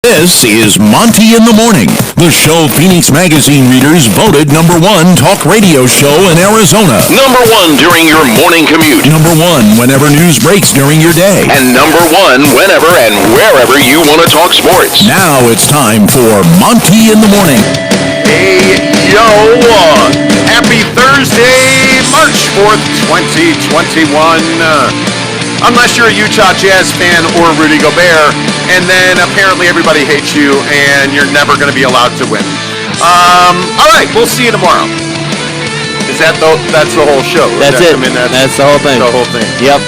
This is Monty in the Morning, the show Phoenix Magazine readers voted #1 talk radio show in Arizona. #1 during your morning commute. #1 whenever news breaks during your day. And #1 whenever and wherever you want to talk sports. Now it's time for Monty in the Morning. Hey, yo, happy Thursday, March 4th, 2021. Unless you're a Utah Jazz fan or Rudy Gobert, and then apparently everybody hates you and you're never going to be allowed to win. All right, we'll see you tomorrow. That's the whole show? That's it. That's the whole thing. The whole thing. Yep.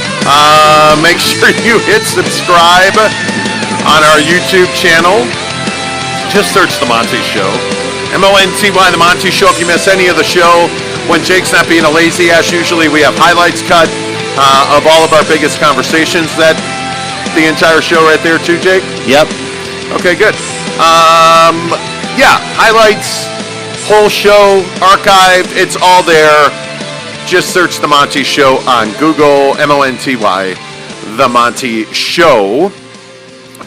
Make sure you hit subscribe on our YouTube channel. Just search The Monty Show. M-O-N-T-Y, The Monty Show. If you miss any of the show, when Jake's not being a lazy ass, usually we have highlights cut of all of our biggest conversations. That the entire show right there too, Jake? Yep. Okay, good. Yeah, highlights, whole show, archived, it's all there. Just search The Monty Show on Google, M-O-N-T-Y, The Monty Show.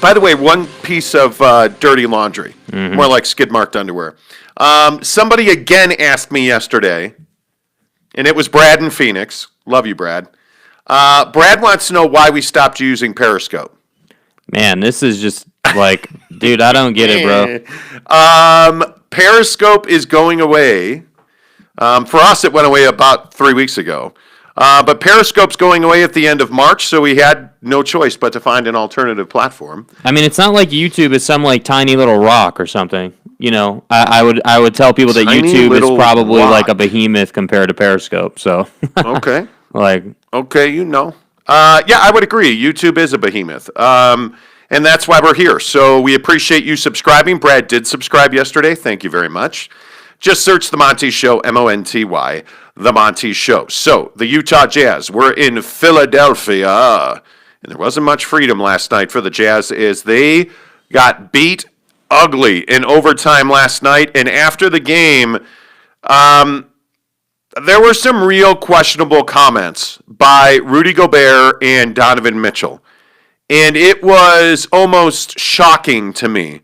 By the way, one piece of dirty laundry, more like skid-marked underwear. Somebody again asked me yesterday, and it was Brad in Phoenix. Love you, Brad. Brad wants to know why we stopped using Periscope. Man, this is just like, dude, I don't get it, bro. Periscope is going away. For us, it went away about 3 weeks ago. But Periscope's going away at the end of March, so we had no choice but to find an alternative platform. I mean, it's not like YouTube is some like tiny little rock or something. You know, I would tell people that Tiny YouTube is little probably rock. like a behemoth compared to Periscope. So, Okay. like, Okay, you know. Yeah, I would agree. YouTube is a behemoth. And that's why we're here. So we appreciate you subscribing. Brad did subscribe yesterday. Thank you very much. Just search The Monty Show, M-O-N-T-Y, The Monty Show. So the Utah Jazz were in Philadelphia. And there wasn't much freedom last night for the Jazz as they got beat ugly in overtime last night. And after the game, there were some real questionable comments by Rudy Gobert and Donovan Mitchell. And it was almost shocking to me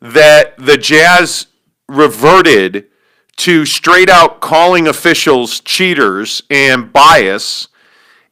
that the Jazz reverted to straight out calling officials cheaters and bias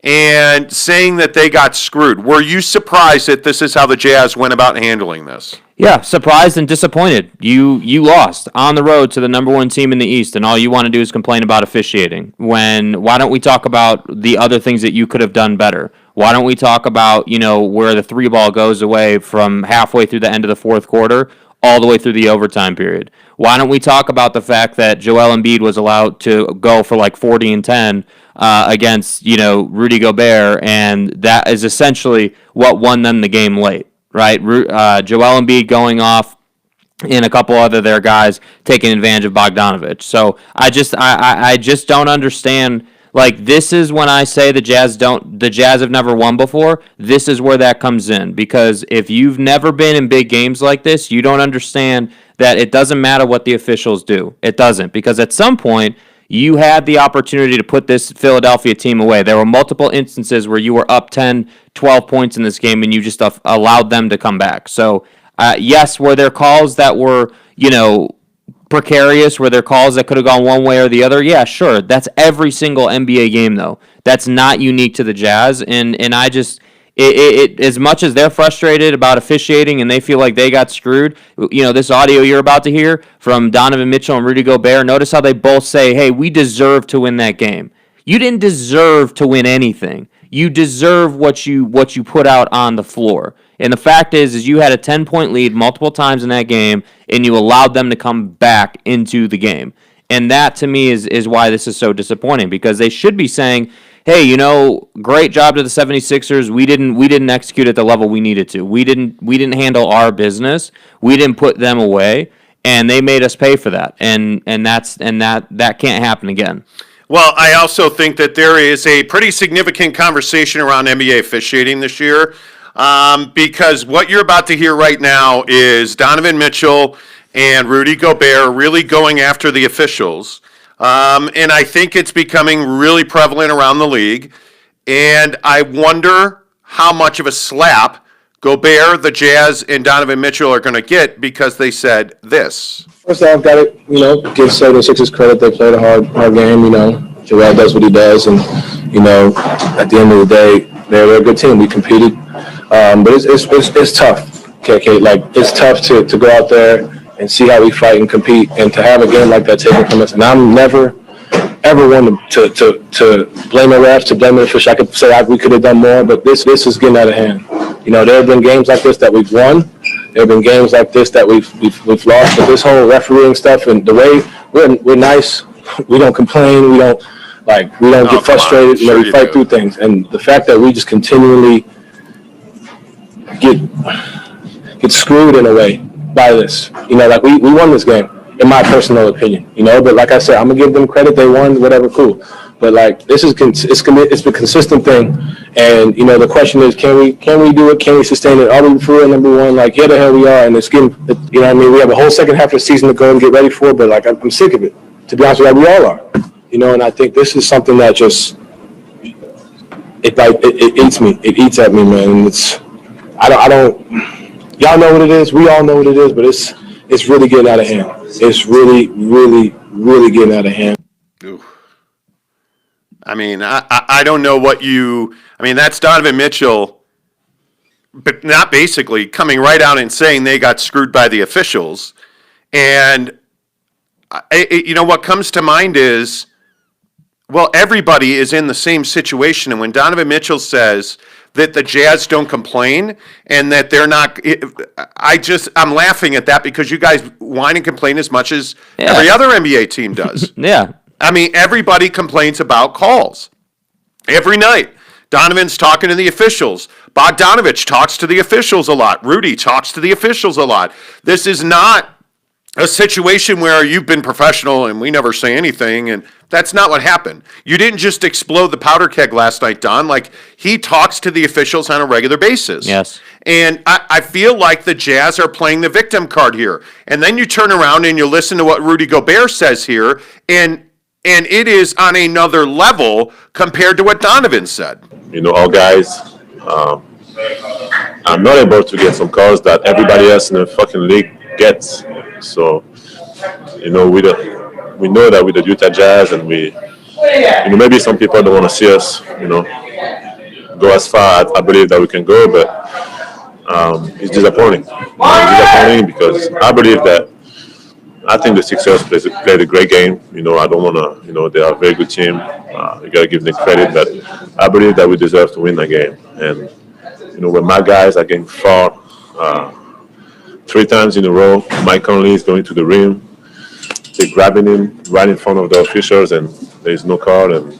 and saying that they got screwed. Were you surprised that this is how the Jazz went about handling this? yeah, surprised and disappointed. You lost on the road to the #1 team in the East, and all you want to do is complain about officiating. Why don't we talk about the other things that you could have done better? Why don't we talk about, where the three ball goes away from halfway through the end of the fourth quarter all the way through the overtime period? Why don't we talk about the fact that Joel Embiid was allowed to go for like 40 and 10 against, Rudy Gobert, and that is essentially what won them the game late, right? Joel Embiid going off and a couple other their guys taking advantage of Bogdanovich. So I just don't understand. Like, this is when I say the Jazz have never won before. This is where that comes in, because if you've never been in big games like this, you don't understand that it doesn't matter what the officials do. It doesn't, because at some point you had the opportunity to put this Philadelphia team away. There were multiple instances where you were up 10, 12 points in this game and you just allowed them to come back. So, yes, were there calls that were, precarious? Were there calls that could have gone one way or the other? Yeah, sure. That's every single NBA game, though. That's not unique to the Jazz. And I just, as much as they're frustrated about officiating and they feel like they got screwed, this audio you're about to hear from Donovan Mitchell and Rudy Gobert, notice how they both say, hey, we deserve to win that game. You didn't deserve to win anything. You deserve what you put out on the floor. And the fact is you had a 10-point lead multiple times in that game, and you allowed them to come back into the game. And that, to me, is why this is so disappointing, because they should be saying, hey, great job to the 76ers. We didn't execute at the level we needed to. We didn't handle our business. We didn't put them away, and they made us pay for that. And that can't happen again. Well, I also think that there is a pretty significant conversation around NBA officiating this year. Because what you're about to hear right now is Donovan Mitchell and Rudy Gobert really going after the officials. And I think it's becoming really prevalent around the league. And I wonder how much of a slap Gobert, the Jazz, and Donovan Mitchell are going to get because they said this. First off, got to, give 76ers credit. They played a hard game, Joel does what he does, and, at the end of the day, they're a good team. We competed. But it's tough, KK. Like, it's tough to go out there and see how we fight and compete, and to have a game like that taken from us. And I'm never, ever one to blame the refs, to blame the officials. I could say we could have done more, but this is getting out of hand. There have been games like this that we've won. There have been games like this that we've lost. But this whole refereeing stuff and the way we're nice, we don't complain, we don't get frustrated. Sure we fight through things, and the fact that we just continually get screwed in a way by this. We won this game, in my personal opinion. But like I said, I'm gonna give them credit. They won, whatever, cool. But this is it's a consistent thing, and the question is, can we do it? Can we sustain it? Are we for real number one? Here the hell we are, and it's getting. We have a whole second half of the season to go and get ready for it. But I'm sick of it. To be honest with you, we all are. And I think this is something that just it eats me. It eats at me, man. And it's I don't. Y'all know what it is. We all know what it is. But it's really getting out of hand. It's really, really, really getting out of hand. Ooh. I don't know what you. That's Donovan Mitchell, but not basically coming right out and saying they got screwed by the officials. And what comes to mind is, well, everybody is in the same situation. And when Donovan Mitchell says that the Jazz don't complain and that they're not, I'm laughing at that because you guys whine and complain as much as every other NBA team does. Yeah. Everybody complains about calls every night. Donovan's talking to the officials. Bogdanovich talks to the officials a lot. Rudy talks to the officials a lot. This is not a situation where you've been professional and we never say anything, and that's not what happened. You didn't just explode the powder keg last night, Don. He talks to the officials on a regular basis. Yes. And I feel like the Jazz are playing the victim card here. And then you turn around and you listen to what Rudy Gobert says here, and it is on another level compared to what Donovan said. All guys, I'm not able to get some calls that everybody else in the fucking league gets. So, we know that with the Utah Jazz, and maybe some people don't want to see us, go as far as I believe that we can go, but it's disappointing. It's disappointing because I think the Sixers played a great game. I don't want to, they are a very good team. You got to give them credit, but I believe that we deserve to win that game. And, when my guys are getting fouled 3 times in a row, Mike Conley is going to the rim. They're grabbing him right in front of the officials, and there's no call. And,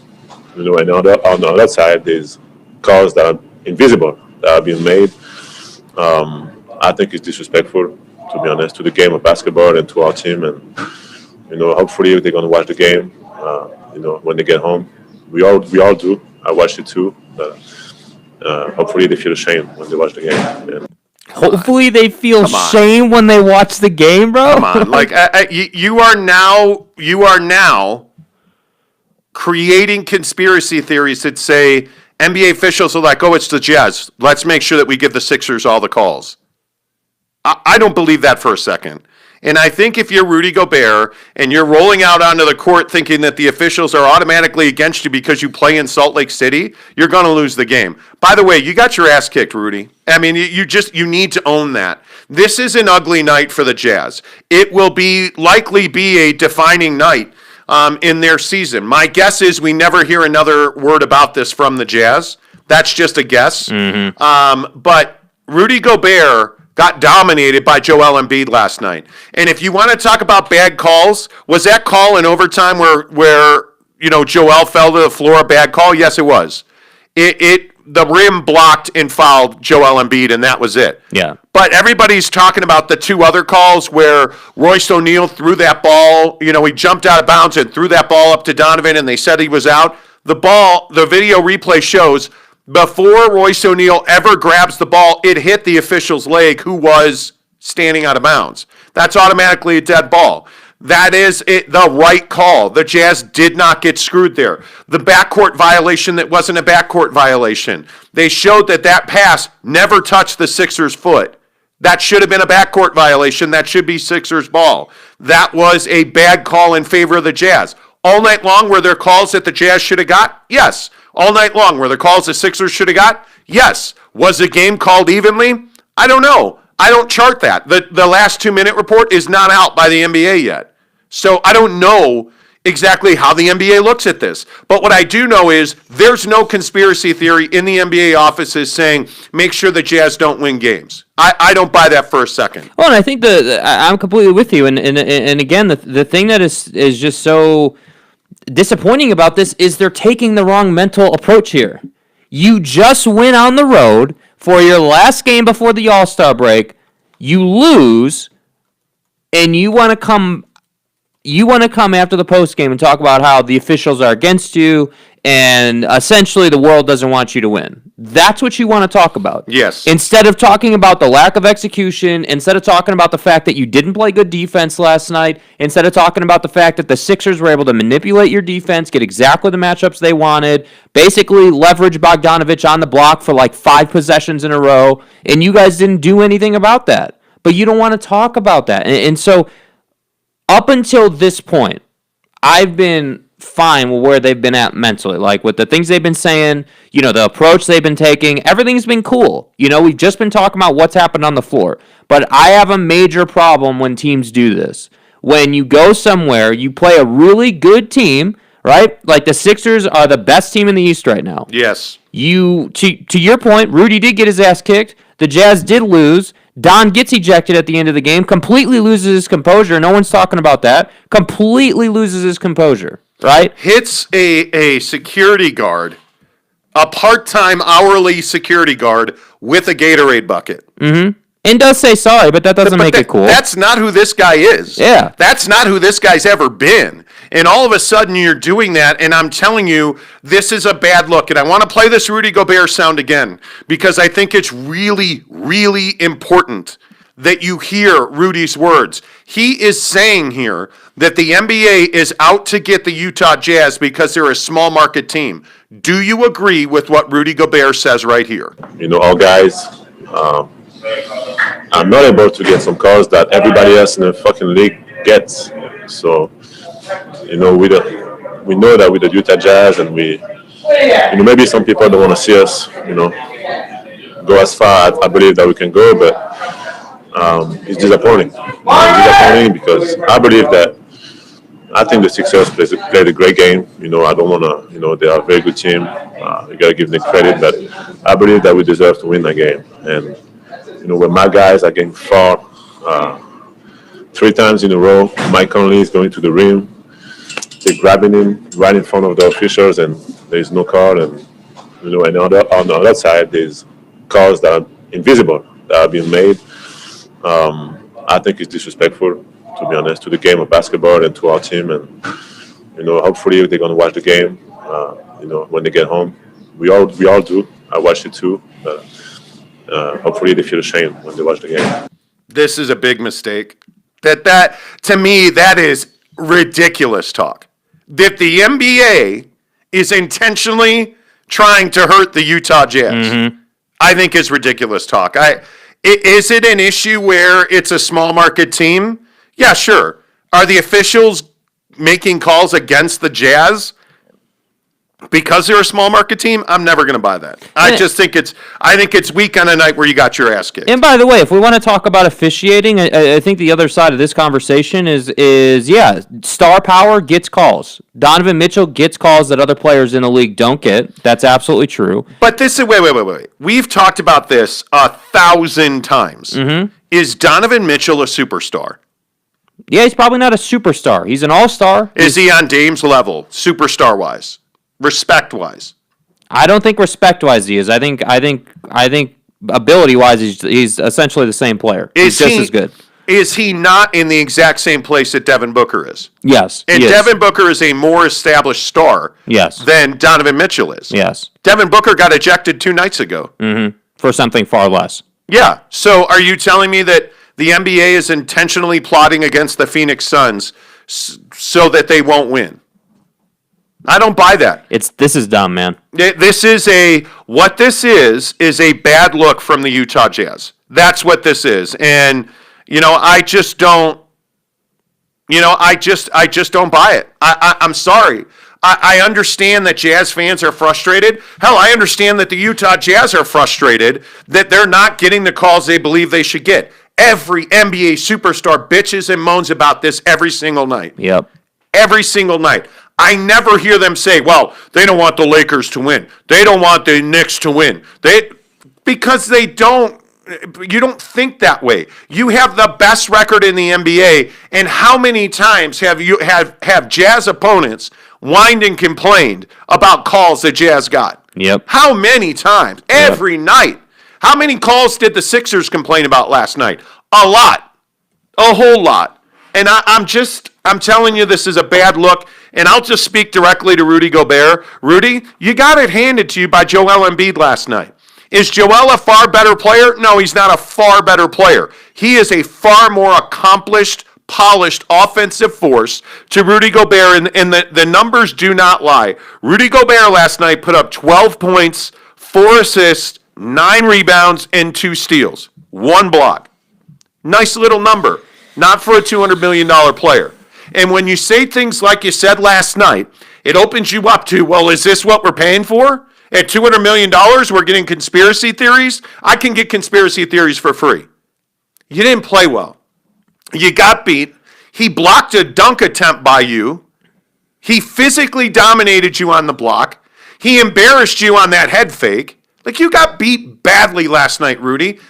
and on the other side, there's calls that are invisible that are being made. I think it's disrespectful, to be honest, to the game of basketball and to our team. And, hopefully they're going to watch the game, when they get home. We all do. I watched it too. But, hopefully they feel ashamed when they watch the game. And, hopefully they feel shame when they watch the game, bro. Come on. You are now creating conspiracy theories that say NBA officials are like, oh, it's the Jazz. Let's make sure that we give the Sixers all the calls. I don't believe that for a second. And I think if you're Rudy Gobert and you're rolling out onto the court thinking that the officials are automatically against you because you play in Salt Lake City, you're going to lose the game. By the way, you got your ass kicked, Rudy. You need to own that. This is an ugly night for the Jazz. It will likely be a defining night in their season. My guess is we never hear another word about this from the Jazz. That's just a guess. Mm-hmm. But Rudy Gobert got dominated by Joel Embiid last night. And if you want to talk about bad calls, was that call in overtime where Joel fell to the floor a bad call? Yes, it was. The rim blocked and fouled Joel Embiid, and that was it. Yeah. But everybody's talking about the 2 other calls where Royce O'Neal threw that ball, he jumped out of bounds and threw that ball up to Donovan, and they said he was out. The video replay shows before Royce O'Neal ever grabs the ball, it hit the official's leg who was standing out of bounds. That's automatically a dead ball. That is the right call. The Jazz did not get screwed there. The backcourt violation that wasn't a backcourt violation. They showed that pass never touched the Sixers' foot. That should have been a backcourt violation. That should be Sixers' ball. That was a bad call in favor of the Jazz. All night long, were there calls that the Jazz should have got? Yes. All night long, were there calls the Sixers should have got? Yes. Was the game called evenly? I don't know. I don't chart that. The last 2-minute report is not out by the NBA yet. So I don't know exactly how the NBA looks at this. But what I do know is there's no conspiracy theory in the NBA offices saying, make sure the Jazz don't win games. I don't buy that for a second. Well, and I think I'm completely with you. And again, the thing that is just so disappointing about this is they're taking the wrong mental approach here. You just went on the road for your last game before the All-Star break. You lose, and you want to come after the postgame and talk about how the officials are against you and essentially the world doesn't want you to win. That's what you want to talk about. Yes. Instead of talking about the lack of execution, instead of talking about the fact that you didn't play good defense last night, instead of talking about the fact that the Sixers were able to manipulate your defense, get exactly the matchups they wanted, basically leverage Bogdanovich on the block for like 5 possessions in a row, and you guys didn't do anything about that. But you don't want to talk about that. And so up until this point, I've been fine with where they've been at mentally. Like with the things they've been saying, the approach they've been taking, everything's been cool. We've just been talking about what's happened on the floor. But I have a major problem when teams do this. When you go somewhere, you play a really good team, right? Like the Sixers are the best team in the East right now. Yes. To your point, Rudy did get his ass kicked. The Jazz did lose. Don gets ejected at the end of the game, completely loses his composure. No one's talking about that. Completely loses his composure, right? Hits a security guard, a part-time hourly security guard with a Gatorade bucket. Mm-hmm. And does say sorry, but that doesn't make it cool. That's not who this guy is. Yeah. That's not who this guy's ever been. And all of a sudden you're doing that, and I'm telling you, this is a bad look. And I want to play this Rudy Gobert sound again, because I think it's really, really important that you hear Rudy's words. He is saying here that the NBA is out to get the Utah Jazz because they're a small market team. Do you agree with what Rudy Gobert says right here? All guys, I'm not able to get some calls that everybody else in the fucking league gets. So, we know that with the Utah Jazz, and maybe some people don't want to see us, go as far as I believe that we can go, but it's disappointing. It's disappointing because I think the Sixers played a great game. I don't want to, they are a very good team. You got to give them credit, but I believe that we deserve to win that game. And, when my guys are getting fouled 3 times in a row, Mike Conley is going to the rim. They're grabbing him right in front of the officials, and there's no call. And, and on the other side, there's calls that are invisible that are being made. I think it's disrespectful, to be honest, to the game of basketball and to our team. And, hopefully they're going to watch the game, when they get home. We all do. I watch it too. But, hopefully they feel ashamed when they watch the game. This is a big mistake. That to me, that is ridiculous talk. That the NBA is intentionally trying to hurt the Utah Jazz, I think is ridiculous talk. Is it an issue where it's a small market team? Yeah, sure. Are the officials making calls against the Jazz because they're a small market team? I'm never going to buy that. I think it's weak on a night where you got your ass kicked. And by the way, if we want to talk about officiating, I think the other side of this conversation is star power gets calls. Donovan Mitchell gets calls that other players in the league don't get. That's absolutely true. But this is wait. We've talked about this 1,000 times. Mm-hmm. Is Donovan Mitchell a superstar? Yeah, he's probably not a superstar. He's an all-star. Is he on Dame's level, superstar-wise? Respect-wise? I don't think respect-wise he is. I think ability-wise he's essentially the same player. He's just as good. Is he not in the exact same place that Devin Booker is? Yes. And Devin Booker is a more established star than Donovan Mitchell is. Yes. Devin Booker got ejected 2 nights ago. Mm-hmm. For something far less. Yeah. So are you telling me that the NBA is intentionally plotting against the Phoenix Suns so that they won't win. I don't buy that. This is dumb, man. This is a bad look from the Utah Jazz. That's what this is. And, I just don't buy it. I'm sorry. I understand that Jazz fans are frustrated. Hell, I understand that the Utah Jazz are frustrated that they're not getting the calls they believe they should get. Every NBA superstar bitches and moans about this every single night. Yep. Every single night. I never hear them say, well, they don't want the Lakers to win. They don't want the Knicks to win. Because they don't. You don't think that way. You have the best record in the NBA, and how many times have Jazz opponents whined and complained about calls that Jazz got? Yep. How many times? Every night. How many calls did the Sixers complain about last night? A lot. A whole lot. And I'm telling you, this is a bad look, and I'll just speak directly to Rudy Gobert. Rudy, you got it handed to you by Joel Embiid last night. Is Joel a far better player? No, he's not a far better player. He is a far more accomplished, polished offensive force to Rudy Gobert, and the numbers do not lie. Rudy Gobert last night put up 12 points, 4 assists, 9 rebounds, and 2 steals. 1 block. Nice little number. Not for a $200 million player. And when you say things like you said last night, it opens you up to, well, is this what we're paying for? At $200 million, we're getting conspiracy theories? I can get conspiracy theories for free. You didn't play well. You got beat. He blocked a dunk attempt by you. He physically dominated you on the block. He embarrassed you on that head fake. Like, you got beat badly last night, Rudy.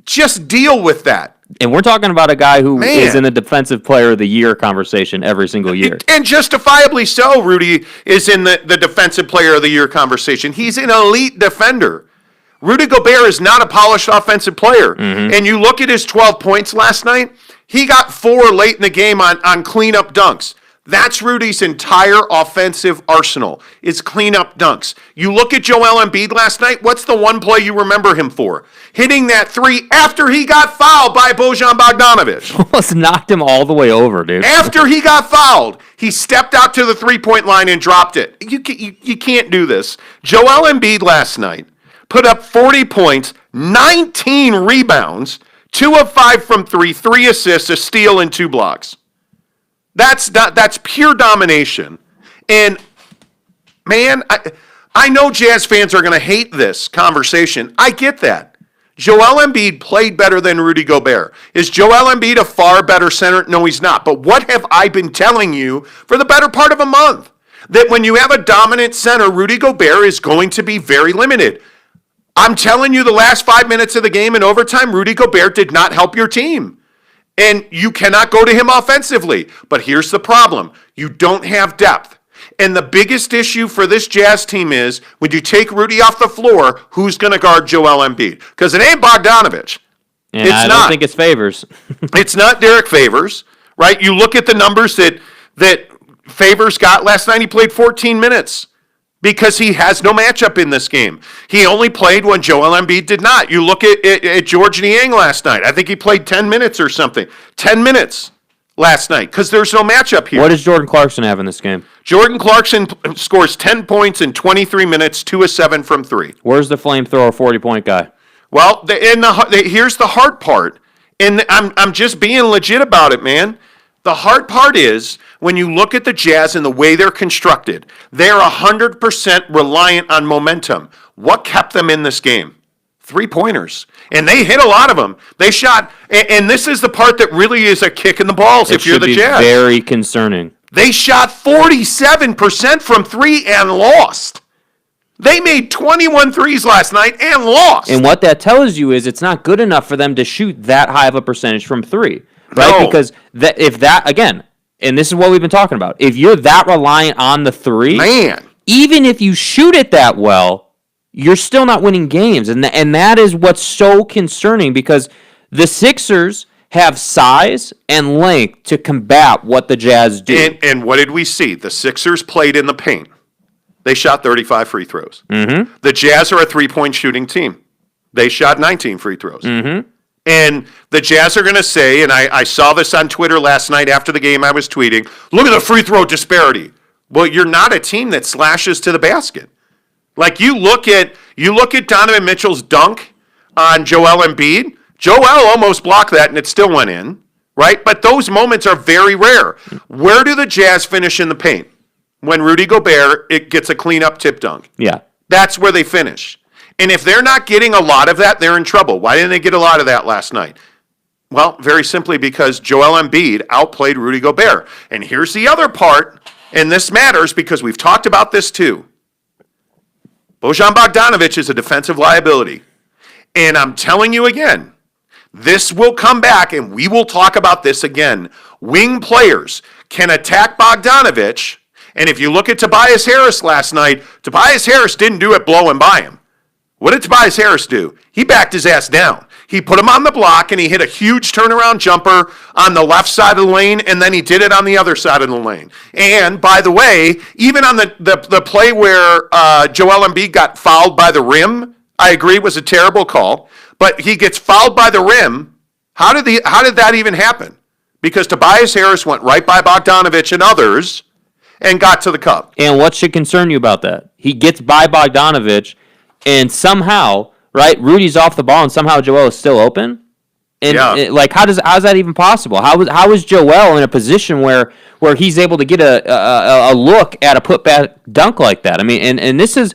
Just deal with that. And we're talking about a guy who is in the Defensive Player of the Year conversation every single year. And justifiably so, Rudy is in the Defensive Player of the Year conversation. He's an elite defender. Rudy Gobert is not a polished offensive player. Mm-hmm. And you look at his 12 points last night, he got 4 late in the game on cleanup dunks. That's Rudy's entire offensive arsenal, is cleanup dunks. You look at Joel Embiid last night, what's the one play you remember him for? Hitting that 3 after he got fouled by Bojan Bogdanovic. Almost knocked him all the way over, dude. After he got fouled, he stepped out to the three-point line and dropped it. You can't do this. Joel Embiid last night put up 40 points, 19 rebounds, 2 of 5 from 3, 3 assists, a steal, and 2 blocks. That's pure domination. And, man, I know Jazz fans are going to hate this conversation. I get that. Joel Embiid played better than Rudy Gobert. Is Joel Embiid a far better center? No, he's not. But what have I been telling you for the better part of a month? That when you have a dominant center, Rudy Gobert is going to be very limited. I'm telling you, the last 5 minutes of the game in overtime, Rudy Gobert did not help your team. And you cannot go to him offensively. But here's the problem. You don't have depth. And the biggest issue for this Jazz team is, when you take Rudy off the floor, who's going to guard Joel Embiid? Because it ain't Bogdanovic. And I don't think it's Favors. It's not Derek Favors, right? You look at the numbers that Favors got last night. He played 14 minutes. Because he has no matchup in this game. He only played when Joel Embiid did not. You look at George Niang last night. I think he played 10 minutes or something. 10 minutes last night because there's no matchup here. What does Jordan Clarkson have in this game? Jordan Clarkson scores 10 points in 23 minutes, 2 of 7 from 3. Where's the flamethrower 40-point guy? Well, here's the hard part. And I'm just being legit about it, man. The hard part is, when you look at the Jazz and the way they're constructed, they're 100% reliant on momentum. What kept them in this game? 3-pointers. And they hit a lot of them. They shot, and this is the part that really is a kick in the balls if you're the Jazz. Very concerning. They shot 47% from 3 and lost. They made 21 threes last night and lost. And what that tells you is it's not good enough for them to shoot that high of a percentage from 3. Right? No. Because again, and this is what we've been talking about, if you're that reliant on the 3, man, even if you shoot it that well, you're still not winning games. And that is what's so concerning, because the Sixers have size and length to combat what the Jazz do. And what did we see? The Sixers played in the paint. They shot 35 free throws. Mm-hmm. The Jazz are a 3-point shooting team. They shot 19 free throws. Mm-hmm. And the Jazz are going to say, and I saw this on Twitter last night after the game, I was tweeting, look at the free throw disparity. Well, you're not a team that slashes to the basket. Like you look at Donovan Mitchell's dunk on Joel Embiid. Joel almost blocked that and it still went in, right? But those moments are very rare. Where do the Jazz finish in the paint? When Rudy Gobert gets a clean-up tip dunk. Yeah. That's where they finish. And if they're not getting a lot of that, they're in trouble. Why didn't they get a lot of that last night? Well, very simply because Joel Embiid outplayed Rudy Gobert. And here's the other part, and this matters because we've talked about this too. Bojan Bogdanovic is a defensive liability. And I'm telling you again, this will come back, and we will talk about this again. Wing players can attack Bogdanovic. And if you look at Tobias Harris last night, Tobias Harris didn't do it blowing by him. What did Tobias Harris do? He backed his ass down. He put him on the block, and he hit a huge turnaround jumper on the left side of the lane, and then he did it on the other side of the lane. And, by the way, even on the play where Joel Embiid got fouled by the rim, I agree it was a terrible call, but he gets fouled by the rim. How did that even happen? Because Tobias Harris went right by Bogdanovic and others and got to the cup. And what should concern you about that? He gets by Bogdanovic, and somehow, right, Rudy's off the ball, and somehow Joel is still open? And how's that even possible? How is Joel in a position where he's able to get a look at a putback dunk like that? I mean, and this is,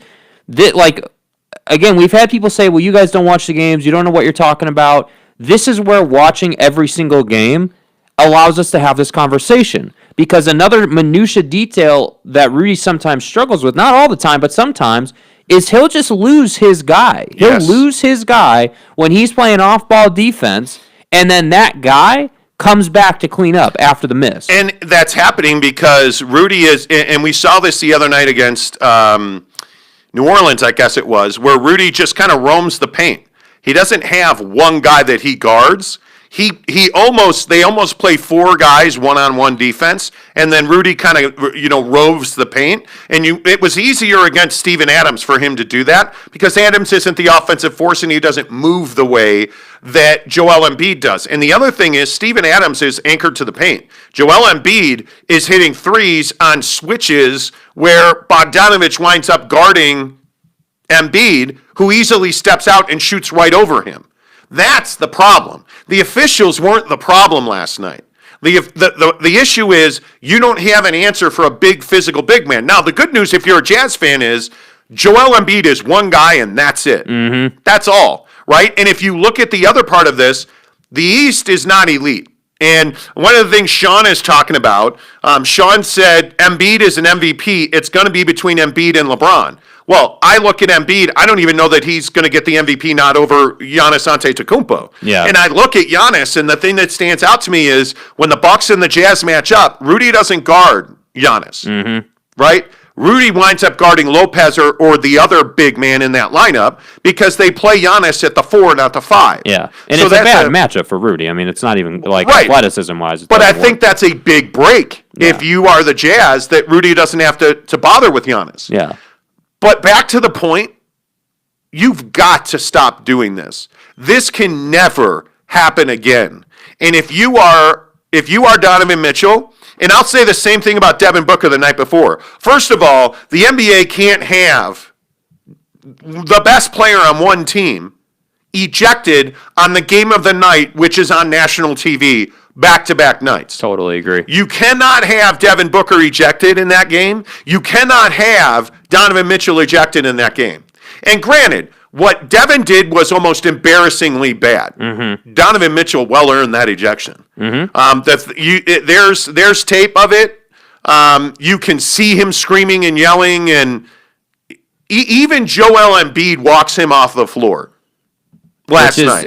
again, we've had people say, well, you guys don't watch the games, you don't know what you're talking about. This is where watching every single game allows us to have this conversation. Because another minutia detail that Rudy sometimes struggles with, not all the time, but sometimes, is he'll just lose his guy. He'll lose his guy when he's playing off-ball defense, and then that guy comes back to clean up after the miss. And that's happening because Rudy is, and we saw this the other night against New Orleans, I guess it was, where Rudy just kind of roams the paint. He doesn't have one guy that he guards. They almost play four guys one-on-one defense, and then Rudy kind of roves the paint. And it was easier against Steven Adams for him to do that because Adams isn't the offensive force and he doesn't move the way that Joel Embiid does. And the other thing is Steven Adams is anchored to the paint. Joel Embiid is hitting threes on switches where Bogdanovic winds up guarding Embiid, who easily steps out and shoots right over him. That's the problem. The officials weren't the problem last night. The issue is you don't have an answer for a big physical big man. Now, the good news if you're a Jazz fan is Joel Embiid is one guy and that's it. Mm-hmm. That's all, right? And if you look at the other part of this, the East is not elite. And one of the things Sean is talking about, Sean said Embiid is an MVP. It's going to be between Embiid and LeBron. Well, I look at Embiid, I don't even know that he's going to get the MVP nod over Giannis Antetokounmpo. Yeah. And I look at Giannis, and the thing that stands out to me is when the Bucks and the Jazz match up, Rudy doesn't guard Giannis, right? Rudy winds up guarding Lopez or the other big man in that lineup because they play Giannis at the 4, not the 5. Yeah, and so it's a bad matchup for Rudy. I mean, it's not even athleticism-wise. But I think that's a big break if you are the Jazz, that Rudy doesn't have to bother with Giannis. Yeah. But back to the point, you've got to stop doing this. This can never happen again. And if you are Donovan Mitchell, and I'll say the same thing about Devin Booker the night before. First of all, the NBA can't have the best player on one team ejected on the game of the night, which is on national TV, back-to-back nights. Totally agree. You cannot have Devin Booker ejected in that game. You cannot have Donovan Mitchell ejected in that game. And granted, what Devin did was almost embarrassingly bad. Mm-hmm. Donovan Mitchell well earned that ejection. Mm-hmm. There's tape of it. You can see him screaming and yelling, and even Joel Embiid walks him off the floor last night.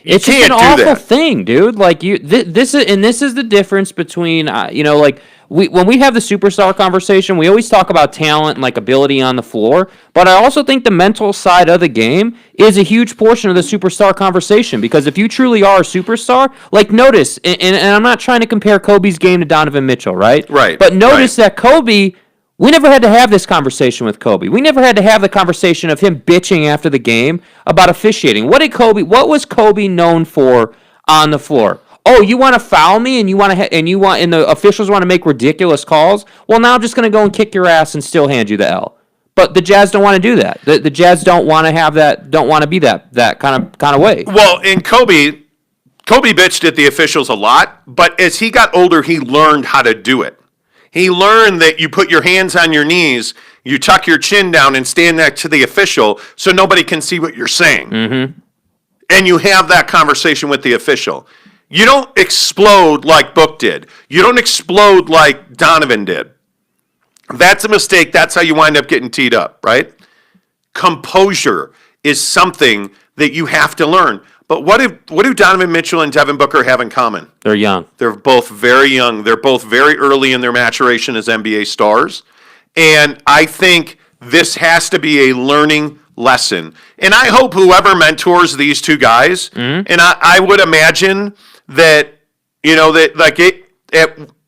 It's just an awful thing, dude. Like this is the difference between when we have the superstar conversation, we always talk about talent and ability on the floor, but I also think the mental side of the game is a huge portion of the superstar conversation, because if you truly are a superstar, notice, and I'm not trying to compare Kobe's game to Donovan Mitchell, right? Right. But notice that Kobe We never had to have this conversation with Kobe. We never had to have the conversation of him bitching after the game about officiating. What was Kobe known for on the floor? Oh, you want to foul me and the officials want to make ridiculous calls? Well, now I'm just going to go and kick your ass and still hand you the L. But the Jazz don't want to do that. The Jazz don't want to have that, don't want to be that kind of way. Well, and Kobe bitched at the officials a lot, but as he got older, he learned how to do it. He learned that you put your hands on your knees, you tuck your chin down and stand next to the official so nobody can see what you're saying. Mm-hmm. And you have that conversation with the official. You don't explode like Book did. You don't explode like Donovan did. That's a mistake. That's how you wind up getting teed up, right? Composure is something that you have to learn. But what do Donovan Mitchell and Devin Booker have in common? They're young. They're both very young. They're both very early in their maturation as NBA stars. And I think this has to be a learning lesson. And I hope whoever mentors these two guys, and I would imagine that,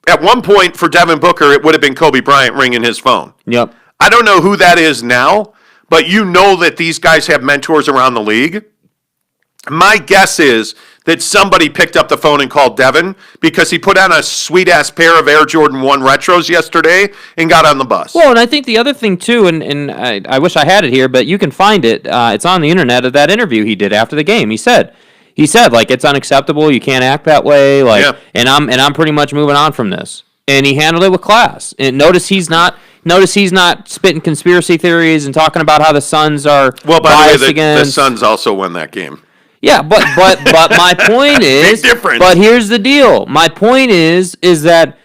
at one point for Devin Booker, it would have been Kobe Bryant ringing his phone. Yep. I don't know who that is now, but you know that these guys have mentors around the league. My guess is that somebody picked up the phone and called Devin because he put on a sweet-ass pair of Air Jordan 1 Retros yesterday and got on the bus. Well, and I think the other thing, too, and I wish I had it here, but you can find it. It's on the internet of that interview he did after the game. He said, like, it's unacceptable. You can't act that way. Like, yeah. and I'm pretty much moving on from this. And he handled it with class. And notice he's not spitting conspiracy theories and talking about how the Suns are biased against. The Suns also won that game. Yeah, but my point is, Big difference. But here's the deal. My point is that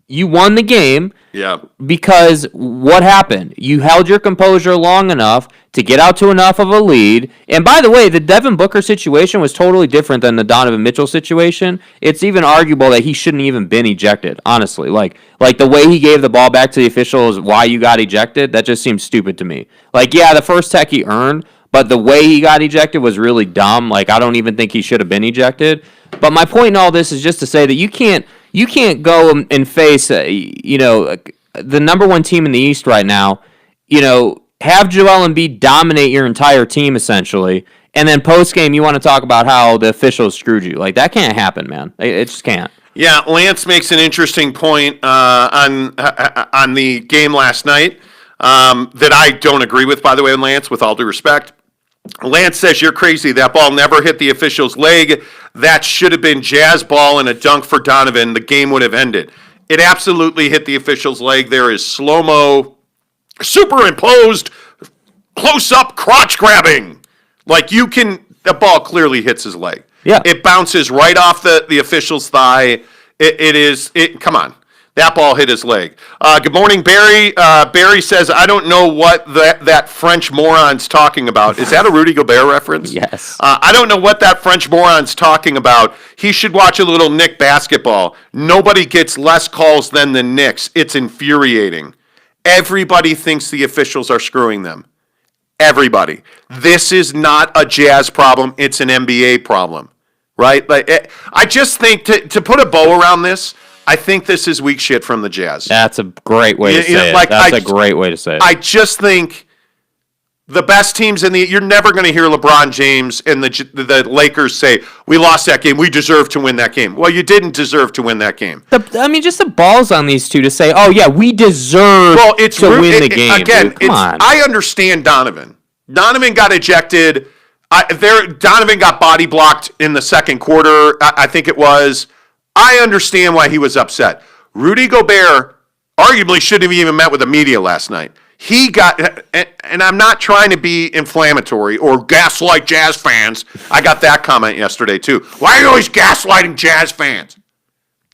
you won the game. Yeah. Because what happened? You held your composure long enough to get out to enough of a lead. And by the way, the Devin Booker situation was totally different than the Donovan Mitchell situation. It's even arguable that he shouldn't even been ejected, honestly. Like the way he gave the ball back to the officials, why you got ejected, that just seems stupid to me. Like, yeah, the first tech he earned, but the way he got ejected was really dumb. Like, I don't even think he should have been ejected. But my point in all this is just to say that you can't go and face, the number one team in the East right now, have Joel Embiid dominate your entire team essentially, and then post-game you want to talk about how the officials screwed you. Like, that can't happen, man. It just can't. Yeah, Lance makes an interesting point on the game last night that I don't agree with, by the way, Lance, with all due respect. Lance says, you're crazy. That ball never hit the official's leg. That should have been Jazz ball and a dunk for Donovan. The game would have ended. It absolutely hit the official's leg. There is slow-mo, superimposed, close-up crotch grabbing. Like, the ball clearly hits his leg. Yeah. It bounces right off the official's thigh. Come on. That ball hit his leg. Good morning, Barry. Barry says, I don't know what that French moron's talking about. Is that a Rudy Gobert reference? Yes. I don't know what that French moron's talking about. He should watch a little Knick basketball. Nobody gets less calls than the Knicks. It's infuriating. Everybody thinks the officials are screwing them. Everybody. This is not a Jazz problem. It's an NBA problem, right? Like, I just think to put a bow around this, I think this is weak shit from the Jazz. That's a great way to say it. That's a great way to say it. I just think the best teams you're never going to hear LeBron James and the Lakers say, we lost that game, we deserve to win that game. Well, you didn't deserve to win that game. Just the balls on these two to say, oh, yeah, we deserve to win the game. Again, dude. Come on. I understand Donovan. Donovan got ejected. Donovan got body blocked in the second quarter, I think it was. I understand why he was upset. Rudy Gobert arguably shouldn't have even met with the media last night. He got, and I'm not trying to be inflammatory or gaslight Jazz fans. I got that comment yesterday too. Why are you always gaslighting Jazz fans?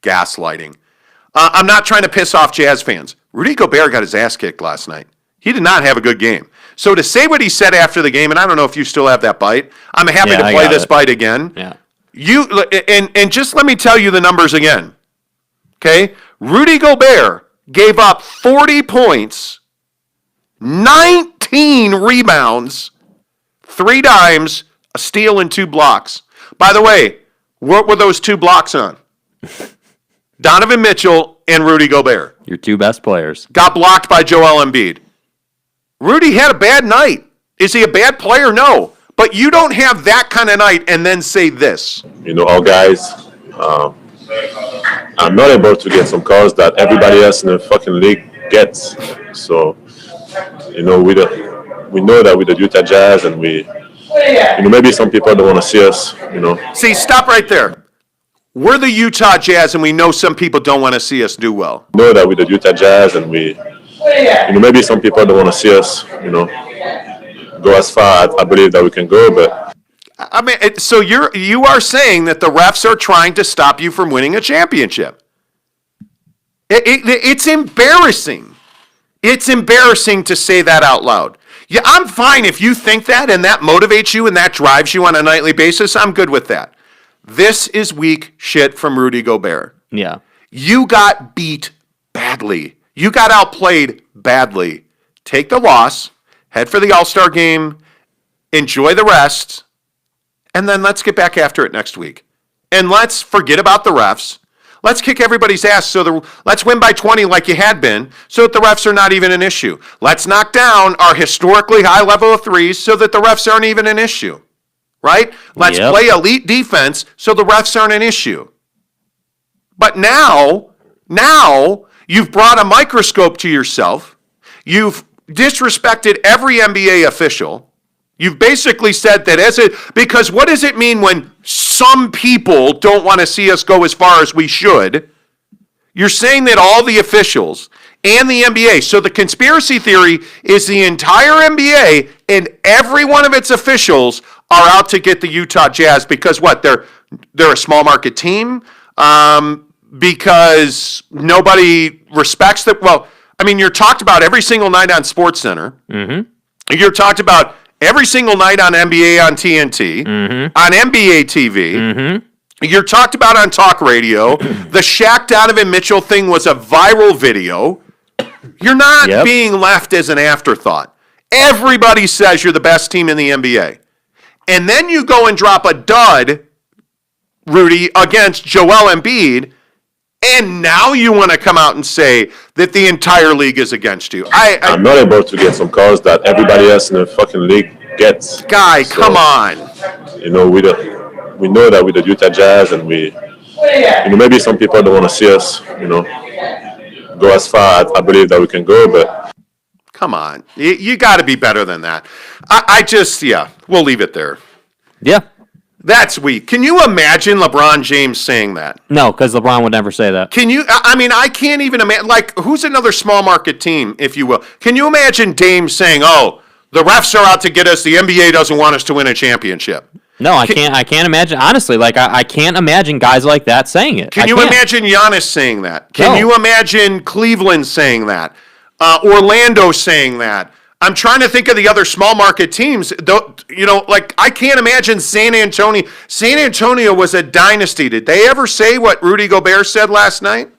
Gaslighting. I'm not trying to piss off Jazz fans. Rudy Gobert got his ass kicked last night. He did not have a good game. So to say what he said after the game, and I don't know if you still have that bite, I'm happy to play this bite again. Yeah. And just let me tell you the numbers again. Okay? Rudy Gobert gave up 40 points, 19 rebounds, 3 dimes, a steal, and 2 blocks. By the way, what were those 2 blocks on? Donovan Mitchell and Rudy Gobert. Your two best players. Got blocked by Joel Embiid. Rudy had a bad night. Is he a bad player? No. But you don't have that kind of night and then say this. Our guys, I'm not able to get some calls that everybody else in the fucking league gets. So, we know that with the Utah Jazz, and maybe some people don't want to see us, See, stop right there. We're the Utah Jazz, and we know some people don't want to see us do well. Know that with the Utah Jazz, and maybe some people don't want to see us, go as far as I believe that we can go, but. I mean, so you are saying that the refs are trying to stop you from winning a championship. It's embarrassing. It's embarrassing to say that out loud. Yeah, I'm fine if you think that and that motivates you and that drives you on a nightly basis. I'm good with that. This is weak shit from Rudy Gobert. Yeah. You got beat badly. You got outplayed badly. Take the loss, head for the All-Star game, enjoy the rest, and then let's get back after it next week. And let's forget about the refs. Let's kick everybody's ass let's win by 20 like you had been so that the refs are not even an issue. Let's knock down our historically high level of threes so that the refs aren't even an issue. Right? Let's play elite defense so the refs aren't an issue. But now you've brought a microscope to yourself. You've disrespected every NBA official. You've basically said that because what does it mean when some people don't want to see us go as far as we should? You're saying that all the officials and the NBA, so the conspiracy theory is the entire NBA and every one of its officials are out to get the Utah Jazz because what? They're a small market team? Because nobody respects them? Well, I mean, you're talked about every single night on SportsCenter. Mm-hmm. You're talked about every single night on NBA on TNT, on NBA TV. Mm-hmm. You're talked about on talk radio. The Shaq Donovan Mitchell thing was a viral video. You're not being left as an afterthought. Everybody says you're the best team in the NBA. And then you go and drop a dud, Rudy, against Joel Embiid, and now you want to come out and say that the entire league is against you. I'm not able to get some calls that everybody else in the fucking league gets. Guy, come on. We know that with the Utah Jazz, and maybe some people don't want to see us, go as far as I believe that we can go, but. Come on. You got to be better than that. We'll leave it there. Yeah. That's weak. Can you imagine LeBron James saying that? No, because LeBron would never say that. Can you? I mean, I can't even imagine. Like, who's another small market team, if you will? Can you imagine Dame saying, "Oh, the refs are out to get us. The NBA doesn't want us to win a championship"? No, I can't. I can't imagine. Honestly, like I can't imagine guys like that saying it. Can you imagine Giannis saying that? Can you imagine Cleveland saying that? Orlando saying that? I'm trying to think of the other small market teams. I can't imagine San Antonio. San Antonio was a dynasty. Did they ever say what Rudy Gobert said last night?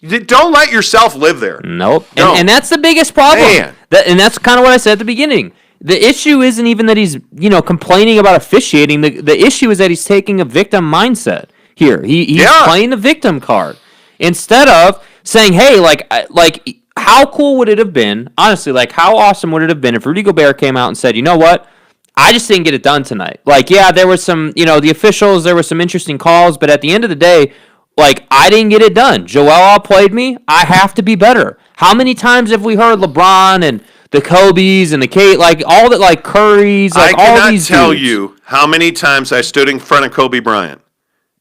Don't let yourself live there. Nope. And that's the biggest problem. Man. And that's kind of what I said at the beginning. The issue isn't even that he's, complaining about officiating. The issue is that he's taking a victim mindset here. He's playing the victim card instead of saying, "Hey, how cool would it have been, honestly, how awesome would it have been if Rudy Gobert came out and said, you know what, I just didn't get it done tonight. There was some, the officials, there were some interesting calls, but at the end of the day, I didn't get it done. Joel outplayed me. I have to be better." How many times have we heard LeBron and the Kobe's and the Kate, all that, Curry's, all these I cannot tell dudes. you how many times I stood in front of Kobe Bryant,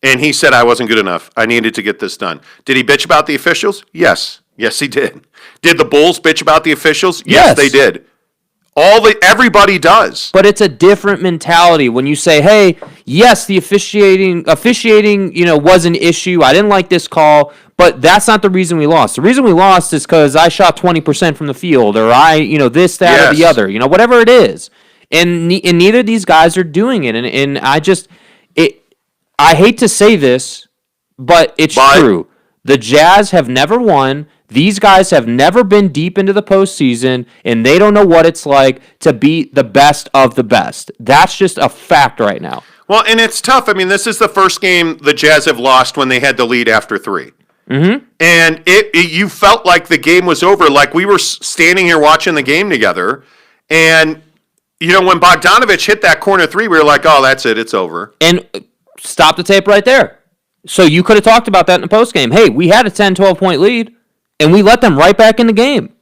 and he said I wasn't good enough. I needed to get this done. Did he bitch about the officials? Yes. Yes, he did. Did the Bulls bitch about the officials? Yes, they did. Everybody does. But it's a different mentality when you say, "Hey, yes, the officiating, was an issue. I didn't like this call, but that's not the reason we lost. The reason we lost is because I shot 20% from the field, or this, that, or the other. Whatever it is." And neither of these guys are doing it. And I hate to say this, but it's true. The Jazz have never won. These guys have never been deep into the postseason, and they don't know what it's like to be the best of the best. That's just a fact right now. Well, and it's tough. I mean, this is the first game the Jazz have lost when they had the lead after 3. Mm-hmm. And you felt like the game was over. Like we were standing here watching the game together. And, when Bogdanovich hit that corner three, we were like, oh, that's it. It's over. And stop the tape right there. So you could have talked about that in the postgame. Hey, we had a 10, 12-point lead, and we let them right back in the game.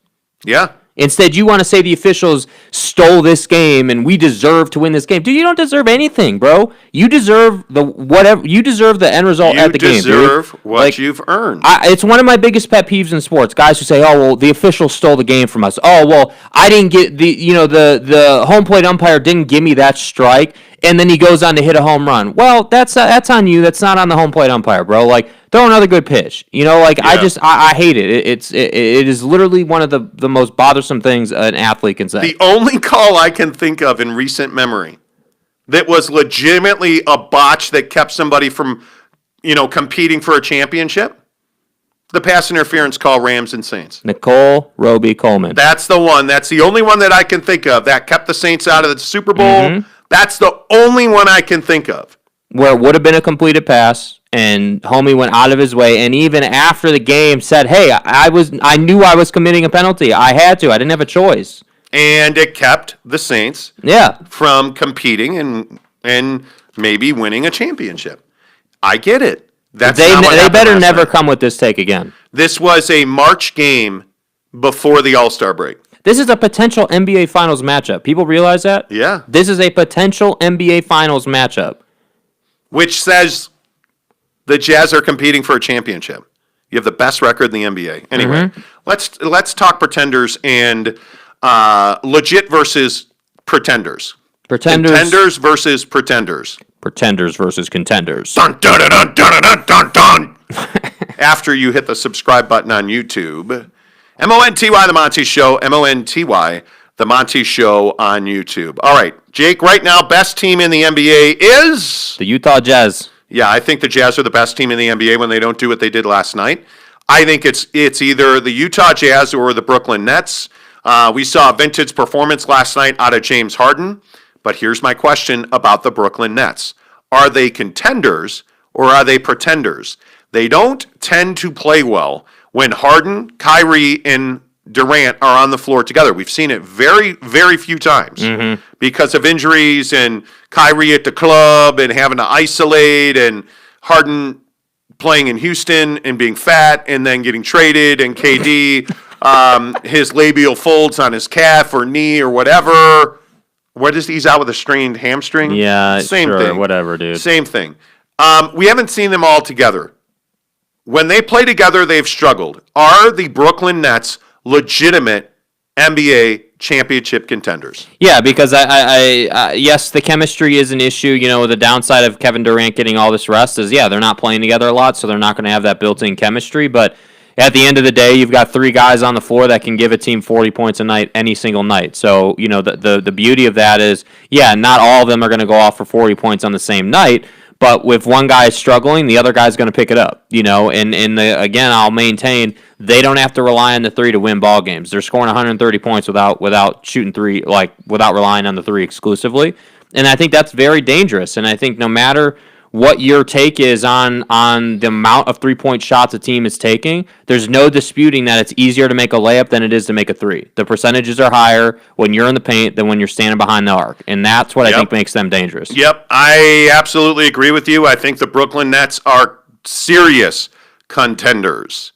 Yeah. Instead, you want to say the officials stole this game and we deserve to win this game. Dude, you don't deserve anything, bro. You deserve You deserve the end result at the game. You deserve what you've earned. It's one of my biggest pet peeves in sports. Guys who say, "Oh, well, the officials stole the game from us." Oh, well, I didn't get the home plate umpire didn't give me that strike, and then he goes on to hit a home run. Well, that's on you. That's not on the home plate umpire, bro. Like, throw another good pitch. I hate it. It is literally one of the most bothersome things an athlete can say. The only call I can think of in recent memory that was legitimately a botch that kept somebody from, competing for a championship, the pass interference call, Rams and Saints. Nicole Roby Coleman. That's the one. That's the only one that I can think of that kept the Saints out of the Super Bowl. Mm-hmm. That's the only one I can think of. Where it would have been a completed pass, and homie went out of his way, and even after the game said, "Hey, I knew I was committing a penalty. I had to. I didn't have a choice." And it kept the Saints from competing and maybe winning a championship. I get it. They better never come with this take again. This was a March game before the All-Star break. This is a potential NBA Finals matchup. People realize that? Yeah. This is a potential NBA Finals matchup. Which says the Jazz are competing for a championship. You have the best record in the NBA. Anyway, let's talk pretenders and legit versus pretenders. Contenders versus pretenders. Pretenders versus contenders. Dun, dun, dun, dun, dun, dun, dun, dun. After you hit the subscribe button on YouTube. MONTY, The Monty Show. MONTY, The Monty Show on YouTube. All right, Jake, right now, best team in the NBA is? The Utah Jazz. Yeah, I think the Jazz are the best team in the NBA when they don't do what they did last night. I think it's either the Utah Jazz or the Brooklyn Nets. We saw a vintage performance last night out of James Harden. But here's my question about the Brooklyn Nets. Are they contenders or are they pretenders? They don't tend to play well when Harden, Kyrie, and Durant are on the floor together. We've seen it very, very few times because of injuries and Kyrie at the club and having to isolate and Harden playing in Houston and being fat and then getting traded and KD, his labial folds on his calf or knee or whatever. He's out with a strained hamstring? Yeah, same sure, thing. Whatever, dude. Same thing. We haven't seen them all together. When they play together, they've struggled. Are the Brooklyn Nets legitimate NBA championship contenders? Yeah, because I yes, the chemistry is an issue. The downside of Kevin Durant getting all this rest is, they're not playing together a lot, so they're not going to have that built-in chemistry. But at the end of the day, you've got three guys on the floor that can give a team 40 points a night any single night. So, the beauty of that is, not all of them are going to go off for 40 points on the same night. But if one guy is struggling, the other guy's going to pick it up, again, I'll maintain they don't have to rely on the three to win ball games. They're scoring 130 points without shooting three, without relying on the three exclusively. And I think that's very dangerous. And I think no matter what your take is on the amount of three-point shots a team is taking, there's no disputing that it's easier to make a layup than it is to make a three. The percentages are higher when you're in the paint than when you're standing behind the arc, and that's what I think makes them dangerous. Yep, I absolutely agree with you. I think the Brooklyn Nets are serious contenders.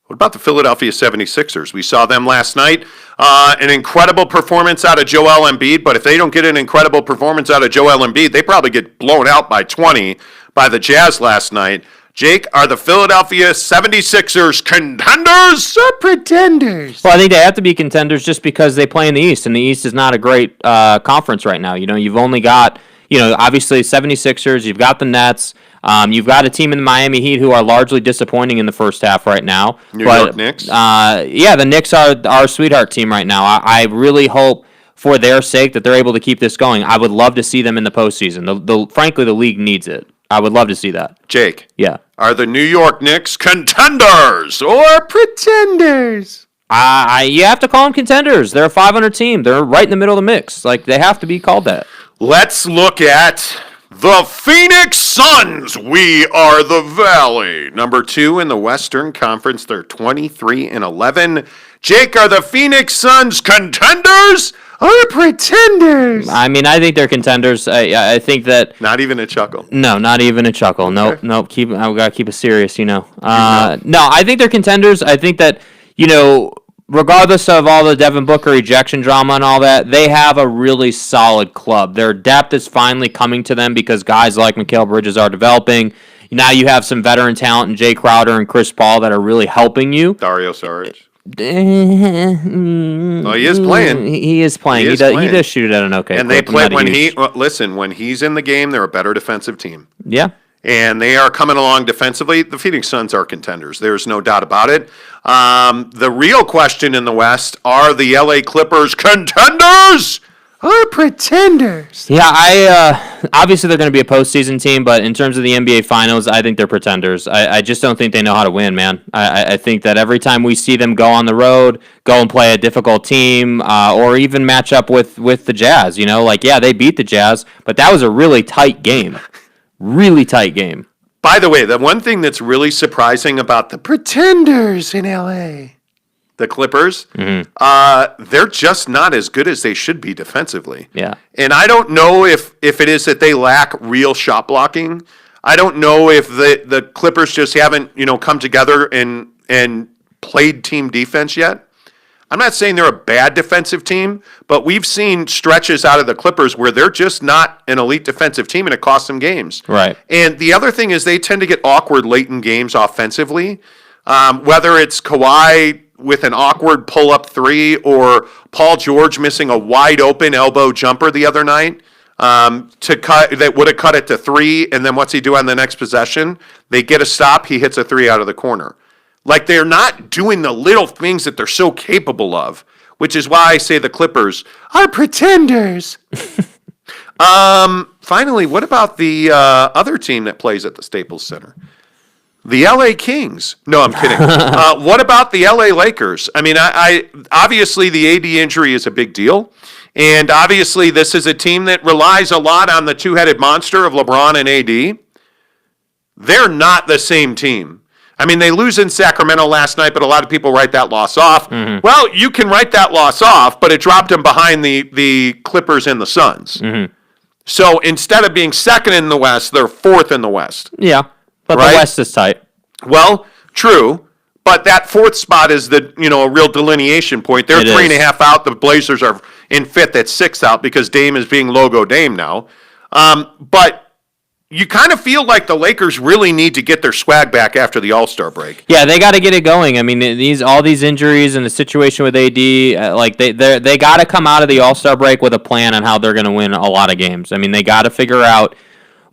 What about the Philadelphia 76ers? We saw them last night. An incredible performance out of Joel Embiid, but if they don't get an incredible performance out of Joel Embiid, they probably get blown out by 20 by the Jazz last night. Jake, are the Philadelphia 76ers contenders or pretenders? Well, I think they have to be contenders just because they play in the East, and the East is not a great conference right now. You've only got, obviously 76ers, you've got the Nets, you've got a team in the Miami Heat who are largely disappointing in the first half right now. New York Knicks? The Knicks are our sweetheart team right now. I really hope for their sake that they're able to keep this going. I would love to see them in the postseason. Frankly, the league needs it. I would love to see that. Jake. Yeah. Are the New York Knicks contenders or pretenders? You have to call them contenders. They're a 500 team. They're right in the middle of the mix. They have to be called that. Let's look at The Phoenix Suns, we are the Valley. Number 2 in the Western Conference. They're 23-11. Jake, are the Phoenix Suns contenders or pretenders? I mean, I think they're contenders. I think that. Not even a chuckle. No, not even a chuckle. Okay. Nope. I gotta keep it serious. No, I think they're contenders. I think that regardless of all the Devin Booker ejection drama and all that, they have a really solid club. Their depth is finally coming to them because guys like Mikal Bridges are developing. Now you have some veteran talent in Jay Crowder and Chris Paul that are really helping you. Dario Saric. Well, he is playing. He is playing. He does shoot at an okay. And clip. they play when he's in the game, they're a better defensive team. Yeah. And they are coming along defensively. The Phoenix Suns are contenders. There's no doubt about it. The real question in the West, are the LA Clippers contenders or pretenders? Yeah, obviously they're going to be a postseason team, but in terms of the NBA Finals, I think they're pretenders. I just don't think they know how to win, man. I think that every time we see them go on the road, go and play a difficult team, or even match up with the Jazz, they beat the Jazz, but that was a really tight game. Really tight game. By the way, the one thing that's really surprising about the pretenders in LA, the Clippers, they're just not as good as they should be defensively. Yeah. And I don't know if it is that they lack real shot blocking. I don't know if the Clippers just haven't, come together and played team defense yet. I'm not saying they're a bad defensive team, but we've seen stretches out of the Clippers where they're just not an elite defensive team, and it costs them games. Right. And the other thing is they tend to get awkward late in games offensively, whether it's Kawhi with an awkward pull-up three or Paul George missing a wide-open elbow jumper the other night that would have cut it to 3, and then what's he do on the next possession? They get a stop, he hits a 3 out of the corner. Like, they're not doing the little things that they're so capable of, which is why I say the Clippers are pretenders. Finally, what about the other team that plays at the Staples Center? The LA Kings. No, I'm kidding. What about the LA Lakers? I mean, I obviously the AD injury is a big deal. And obviously this is a team that relies a lot on the two-headed monster of LeBron and AD. They're not the same team. I mean, they lose in Sacramento last night, but a lot of people write that loss off. Mm-hmm. Well, you can write that loss off, but it dropped them behind the Clippers and the Suns. Mm-hmm. So instead of being second in the West, they're fourth in the West. Yeah, but right? The West is tight. Well, true, but that fourth spot is a real delineation point. They're 3.5 out. The Blazers are in fifth at 6 out because Dame is being logo Dame now. But you kind of feel like the Lakers really need to get their swag back after the All-Star break. Yeah, they got to get it going. I mean, all these injuries and the situation with AD, they got to come out of the All-Star break with a plan on how they're going to win a lot of games. I mean, they got to figure out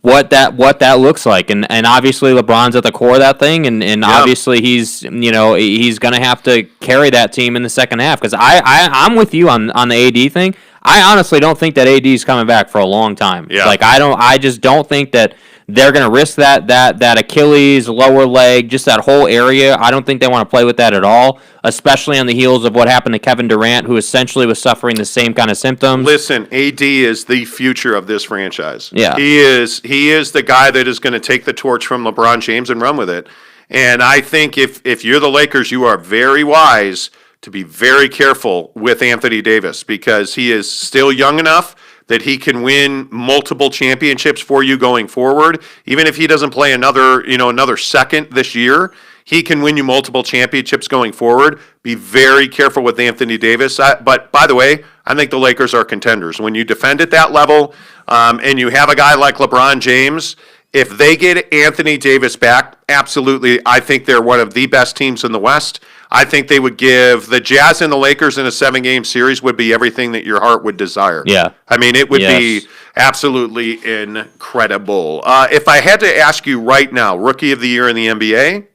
what that looks like, and obviously LeBron's at the core of that thing, and obviously he's going to have to carry that team in the second half because I'm with you on the AD thing. I honestly don't think that AD is coming back for a long time. Yeah. I just don't think that they're going to risk that Achilles, lower leg, just that whole area. I don't think they want to play with that at all, especially on the heels of what happened to Kevin Durant, who essentially was suffering the same kind of symptoms. Listen, AD is the future of this franchise. Yeah. He is the guy that is going to take the torch from LeBron James and run with it. And I think if you're the Lakers, you are very wise to be very careful with Anthony Davis because he is still young enough that he can win multiple championships for you going forward. Even if he doesn't play another second this year, he can win you multiple championships going forward. Be very careful with Anthony Davis. But by the way, I think the Lakers are contenders. When you defend at that level and you have a guy like LeBron James, if they get Anthony Davis back, absolutely, I think they're one of the best teams in the West. I think they would give the Jazz and the Lakers in a 7-game series would be everything that your heart would desire. Yeah. I mean, it would be absolutely incredible. If I had to ask you right now, Rookie of the Year in the NBA?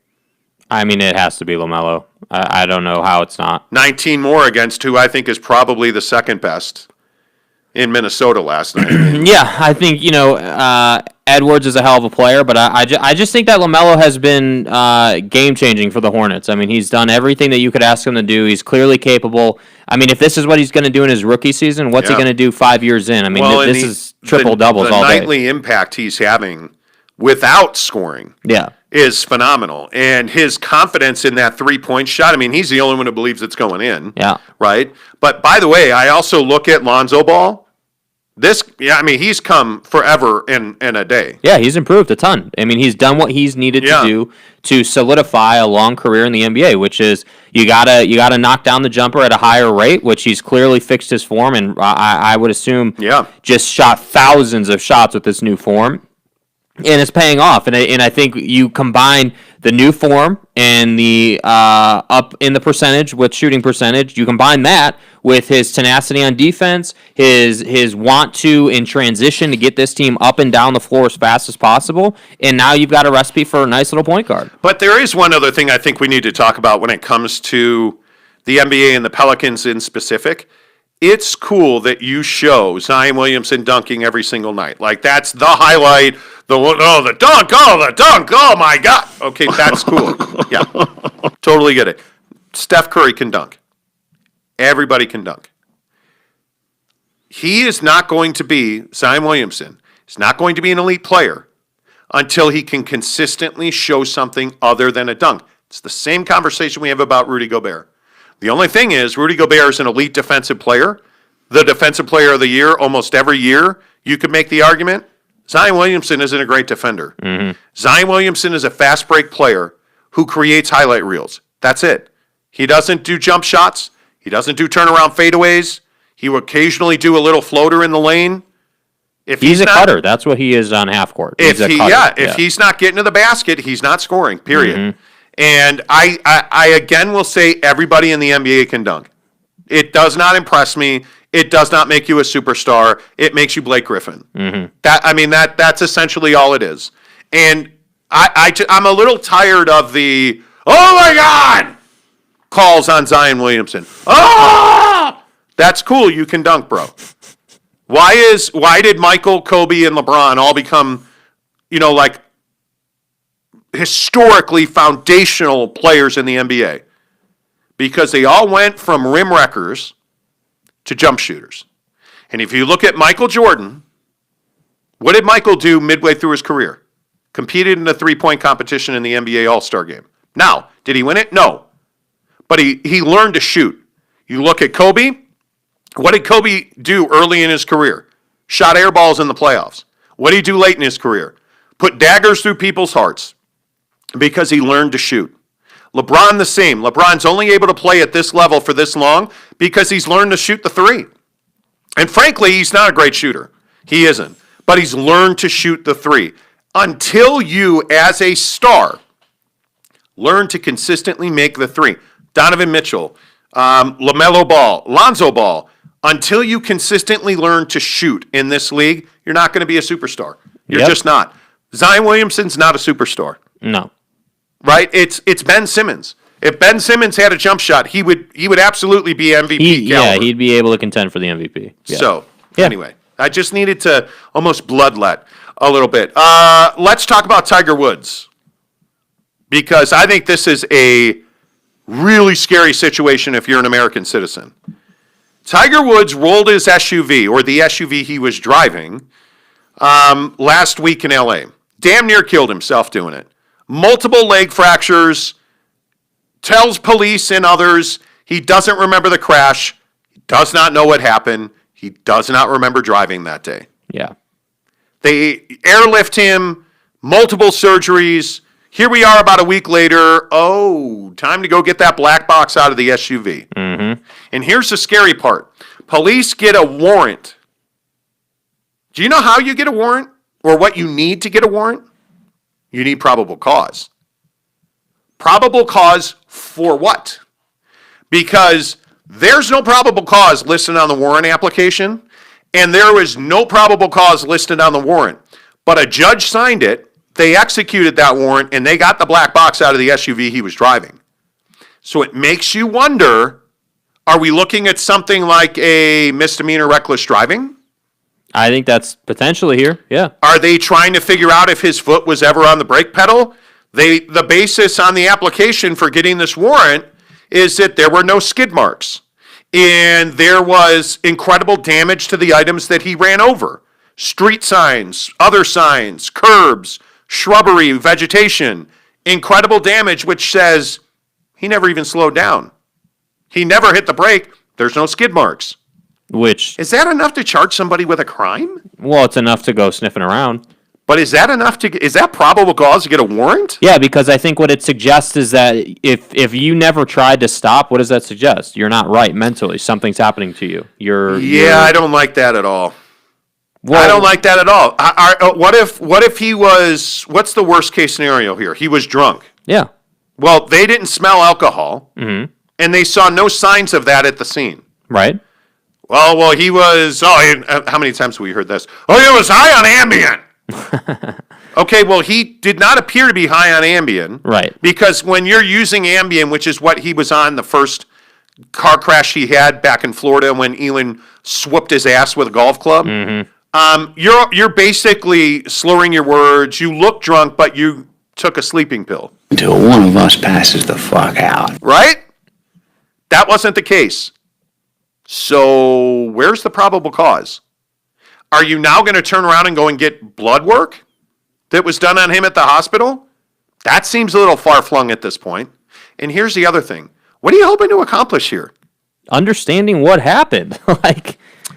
I mean, it has to be LaMelo. I don't know how it's not. 19 more against who I think is probably the second best. in Minnesota last night. Yeah, I think, Edwards is a hell of a player, but I just think that LaMelo has been game-changing for the Hornets. I mean, he's done everything that you could ask him to do. He's clearly capable. I mean, if this is what he's going to do in his rookie season, what's he going to do 5 years in? I mean, this is triple-doubles all day. The nightly impact he's having without scoring is phenomenal. And his confidence in that three-point shot, I mean, he's the only one who believes it's going in. Yeah. Right? But, by the way, I also look at Lonzo Ball. He's come forever in a day. Yeah, he's improved a ton. I mean, he's done what he's needed to do to solidify a long career in the NBA, which is you gotta knock down the jumper at a higher rate, which he's clearly fixed his form, and I would assume just shot thousands of shots with this new form, and it's paying off. And I think you combine the new form and the up in the percentage with shooting percentage, you combine that with his tenacity on defense, his want to in transition to get this team up and down the floor as fast as possible, and now you've got a recipe for a nice little point guard. But there is one other thing I think we need to talk about when it comes to the NBA and the Pelicans in specific. It's cool that you show Zion Williamson dunking every single night. Like, that's the highlight. The dunk, oh my God. Okay, that's cool. Yeah, totally get it. Steph Curry can dunk. Everybody can dunk. He is not going to be, Zion Williamson, is not going to be an elite player until he can consistently show something other than a dunk. It's the same conversation we have about Rudy Gobert. The only thing is, Rudy Gobert is an elite defensive player, the defensive player of the year almost every year. You could make the argument. Zion Williamson isn't a great defender. Mm-hmm. Zion Williamson is a fast break player who creates highlight reels. That's it. He doesn't do jump shots. He doesn't do turnaround fadeaways. He will occasionally do a little floater in the lane. If he's a cutter. That's what he is on half court. If he's not getting to the basket, he's not scoring, period. Mm-hmm. And I again will say everybody in the NBA can dunk. It does not impress me. It does not make you a superstar. It makes you Blake Griffin. Mm-hmm. That's essentially all it is. And I'm a little tired of the, oh my God, calls on Zion Williamson. Ah! That's cool. You can dunk, bro. Why did Michael, Kobe, and LeBron all become, like historically foundational players in the NBA? Because they all went from rim wreckers to jump shooters. And if you look at Michael Jordan, what did Michael do midway through his career? Competed in a three-point competition in the NBA All-Star Game. Now, did he win it? No. But he learned to shoot. You look at Kobe. What did Kobe do early in his career? Shot air balls in the playoffs. What did he do late in his career? Put daggers through people's hearts because he learned to shoot. LeBron the same. LeBron's only able to play at this level for this long because he's learned to shoot the three. And frankly, he's not a great shooter. He isn't. But he's learned to shoot the three. Until you, as a star, learn to consistently make the three. Donovan Mitchell, LaMelo Ball, Lonzo Ball. Until you consistently learn to shoot in this league, you're not going to be a superstar. You're just not. Zion Williamson's not a superstar. No. Right? It's Ben Simmons. If Ben Simmons had a jump shot, he would absolutely be MVP caliber. Yeah, he'd be able to contend for the MVP. Yeah. So, anyway, I just needed to almost bloodlet a little bit. Let's talk about Tiger Woods. Because I think this is a really scary situation if you're an American citizen. Tiger Woods rolled his SUV, or the SUV he was driving, last week in L.A. Damn near killed himself doing it. Multiple leg fractures, tells police and others he doesn't remember the crash, he does not know what happened, he does not remember driving that day. Yeah. They airlift him, multiple surgeries. Here we are about a week later. Oh, time to go get that black box out of the SUV. Mm-hmm. And here's the scary part. Police get a warrant. Do you know how you get a warrant or what you need to get a warrant? You need probable cause. Probable cause for what? Because there's no probable cause listed on the warrant application, and there was no probable cause listed on the warrant. But a judge signed it, they executed that warrant, and they got the black box out of the SUV he was driving. So it makes you wonder, are we looking at something like a misdemeanor reckless driving? I think that's potentially here. Yeah. Are they trying to figure out if his foot was ever on the brake pedal? The basis on the application for getting this warrant is that there were no skid marks and there was incredible damage to the items that he ran over. Street signs, other signs, curbs, shrubbery, vegetation, incredible damage, which says he never even slowed down. He never hit the brake. There's no skid marks. Which, Is that enough to charge somebody with a crime? well, it's enough to go sniffing around. But is that probable cause to get a warrant? Yeah, because I think what it suggests is that if you never tried to stop, what does that suggest? You're not right mentally. Something's happening to you. I don't like that at all. Well, I don't like that at all. What if he was, what's the worst case scenario here? He was drunk. Yeah. Well, they didn't smell alcohol, and they saw no signs of that at the scene. Right. Well, he was, how many times have we heard this? Oh, he was high on Ambien. Okay, well, he did not appear to be high on Ambien. Right. Because when you're using Ambien, which is what he was on the first car crash he had back in Florida when Elon swooped his ass with a golf club, you're basically slurring your words. You look drunk, but you took a sleeping pill. Until one of us passes the fuck out. Right? That wasn't the case. So where's the probable cause? Are you now going to turn around and go and get blood work that was done on him at the hospital? That seems a little far-flung at this point. And here's the other thing. What are you hoping to accomplish here? Understanding what happened.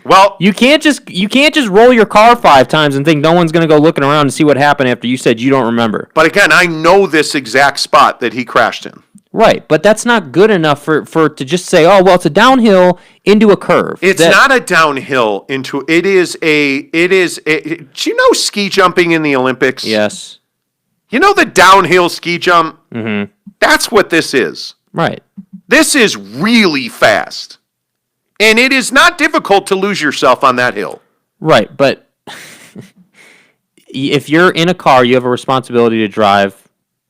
Well, you can't just roll your car 5 times and think no one's going to go looking around and see what happened after you said you don't remember. But again, I know this exact spot that he crashed in. Right, but that's not good enough for to just say, oh, well, it's a downhill into a curve. It's not a downhill into, do you know ski jumping in the Olympics? Yes. You know the downhill ski jump? Mm-hmm. That's what this is. Right. This is really fast. And it is not difficult to lose yourself on that hill. Right, but if you're in a car, you have a responsibility to drive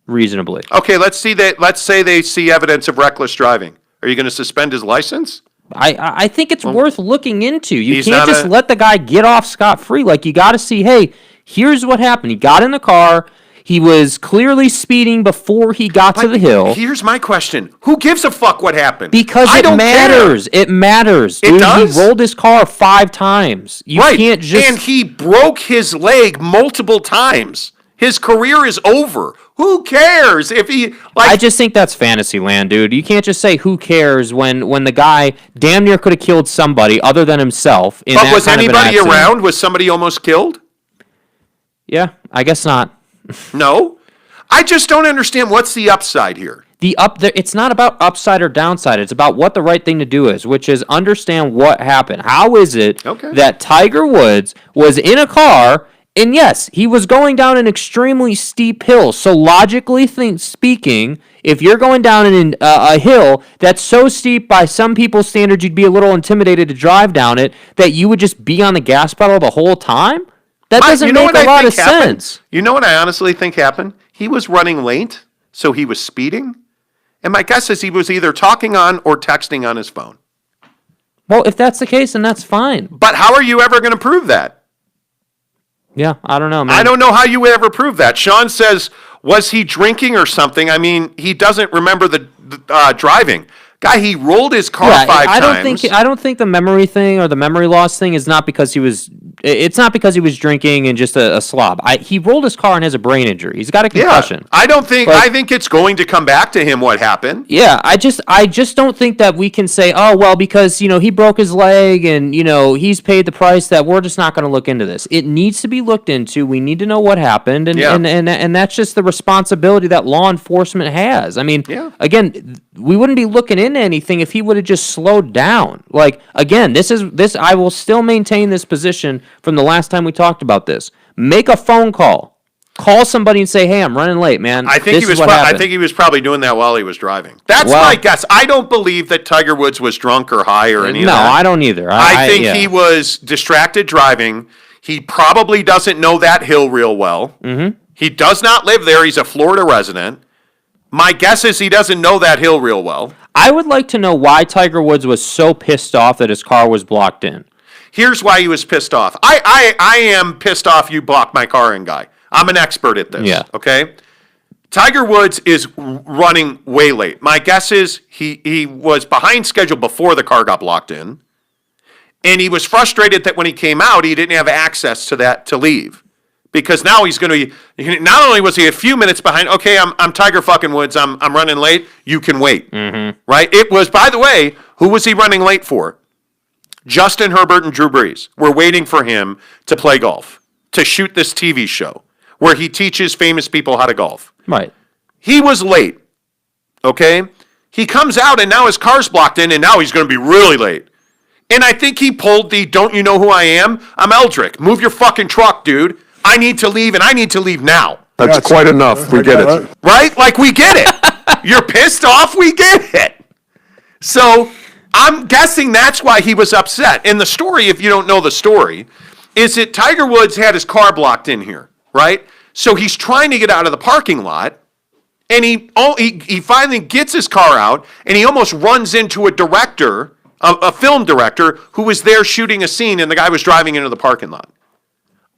reasonably. Okay, let's say they see evidence of reckless driving. Are you going to suspend his license? I think it's worth looking into. You can't just let let the guy get off scot-free. Like, you got to see, hey, here's what happened. He got in the car. He was clearly speeding before he got to the hill. Here's my question. Who gives a fuck what happened? Because it matters. Care. It matters. It does? He rolled his car 5 times. You can't just... And he broke his leg multiple times. His career is over. Who cares if he... I just think that's fantasy land, dude. You can't just say who cares when the guy damn near could have killed somebody other than himself. But was anybody around? Was somebody almost killed? Yeah, I guess not. No? I just don't understand what's the upside here. It's not about upside or downside. It's about what the right thing to do is, which is understand what happened. How is it that Tiger Woods was in a car, and yes, he was going down an extremely steep hill. So logically speaking, if you're going down a hill that's so steep by some people's standards, you'd be a little intimidated to drive down it, that you would just be on the gas pedal the whole time? That doesn't make a lot of sense. You know what I honestly think happened? He was running late, so he was speeding. And my guess is he was either talking on or texting on his phone. Well, if that's the case, then that's fine. But how are you ever going to prove that? Yeah, I don't know, man. I don't know how you would ever prove that. Sean says, was he drinking or something? I mean, he doesn't remember the driving. Guy, he rolled his car 5 times. I don't think the memory thing or the memory loss thing is not because he was. It's not because he was drinking and just a slob. He rolled his car and has a brain injury. He's got a concussion. I don't think. I think it's going to come back to him what happened. Yeah, I just don't think that we can say, oh well, because he broke his leg and he's paid the price, that we're just not going to look into this. It needs to be looked into. We need to know what happened, and that's just the responsibility that law enforcement has. I mean, again, we wouldn't be looking into anything if he would have just slowed down. Like, again, this I will still maintain this position from the last time we talked about this. Make a phone call. Call somebody and say, hey, I'm running late, man. I think he was probably doing that while he was driving. That's my guess. I don't believe that Tiger Woods was drunk or high or any of that. No, I don't either. I think he was distracted driving. He probably doesn't know that hill real well. Mm-hmm. He does not live there. He's a Florida resident. My guess is he doesn't know that hill real well. I would like to know why Tiger Woods was so pissed off that his car was blocked in. Here's why he was pissed off. I am pissed off you blocked my car in, guy. I'm an expert at this. Yeah. Okay? Tiger Woods is running way late. My guess is he was behind schedule before the car got blocked in. And he was frustrated that when he came out, he didn't have access to that to leave. Because now he's going to be, not only was he a few minutes behind, okay, I'm Tiger fucking Woods, I'm running late, you can wait. Right? It was, by the way, who was he running late for? Justin Herbert and Drew Brees were waiting for him to play golf, to shoot this TV show where he teaches famous people how to golf. Right. He was late, okay? He comes out and now his car's blocked in and now he's going to be really late. And I think he pulled the, don't you know who I am? I'm Eldrick. Move your fucking truck, dude. I need to leave and I need to leave now. That's quite enough. We get it. Right? Like, we get it. You're pissed off? We get it. So I'm guessing that's why he was upset. And the story, if you don't know the story, is that Tiger Woods had his car blocked in here, right? So he's trying to get out of the parking lot, and he finally gets his car out, and he almost runs into a director, a film director, who was there shooting a scene, and the guy was driving into the parking lot.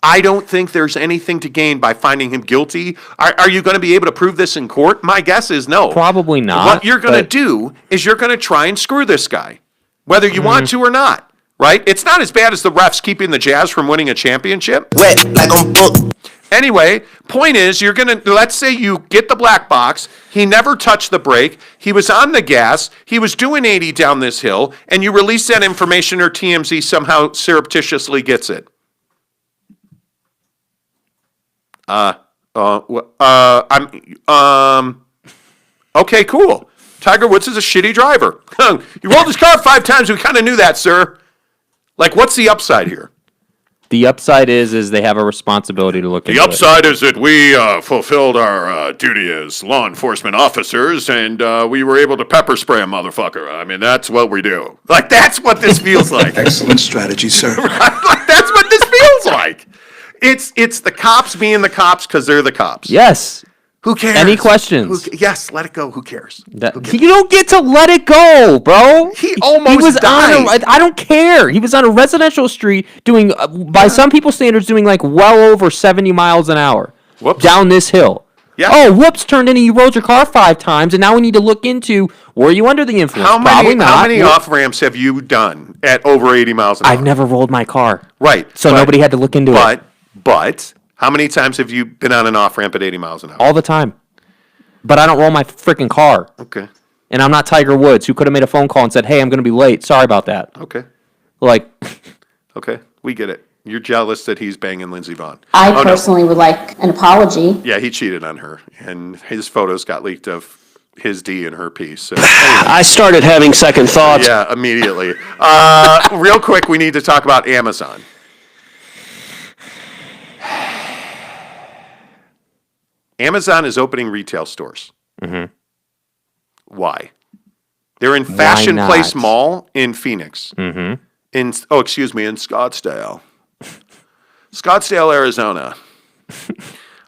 I don't think there's anything to gain by finding him guilty. Are you going to be able to prove this in court? My guess is no. Probably not. What you're going to do is you're going to try and screw this guy, whether you want to or not, right? It's not as bad as the refs keeping the Jazz from winning a championship. Wet like on book. Anyway, point is, you're going to, let's say you get the black box. He never touched the brake. He was on the gas. He was doing 80 down this hill, and you release that information or TMZ somehow surreptitiously gets it. Okay, cool. Tiger Woods is a shitty driver. You rolled his car 5 times. We kind of knew that, sir. Like, what's the upside here? The upside is they have a responsibility to look into The it. upside is that we fulfilled our duty as law enforcement officers, and we were able to pepper spray a motherfucker. I mean, that's what we do. Like, that's what this feels like. Excellent strategy, sir. Like, that's what this feels like. It's the cops being the cops because they're the cops. Yes. Who cares? Any questions? Yes, let it go. Who cares? You don't get to let it go, bro. He almost died. I don't care. He was on a residential street doing, by some people's standards, doing like well over 70 miles an hour. Whoops. Down this hill. Yeah. Oh, whoops, turned into you rolled your car 5 times, and now we need to look into, were you under the influence? Probably not. How many off-ramps have you done at over 80 miles an hour? I've never rolled my car. Right. So nobody had to look into it. But how many times have you been on an off-ramp at 80 miles an hour? All the time. But I don't roll my freaking car. Okay. And I'm not Tiger Woods, who could have made a phone call and said, hey, I'm going to be late. Sorry about that. Okay. Like. Okay. We get it. You're jealous that he's banging Lindsey Vonn. I personally would like an apology. Yeah, he cheated on her. And his photos got leaked of his D and her P. So, I started having second thoughts. Yeah, immediately. Real quick, we need to talk about Amazon. Amazon is opening retail stores. Mm-hmm. Why? They're in Fashion Place Mall in Phoenix. Mm-hmm. In Scottsdale. Scottsdale, Arizona.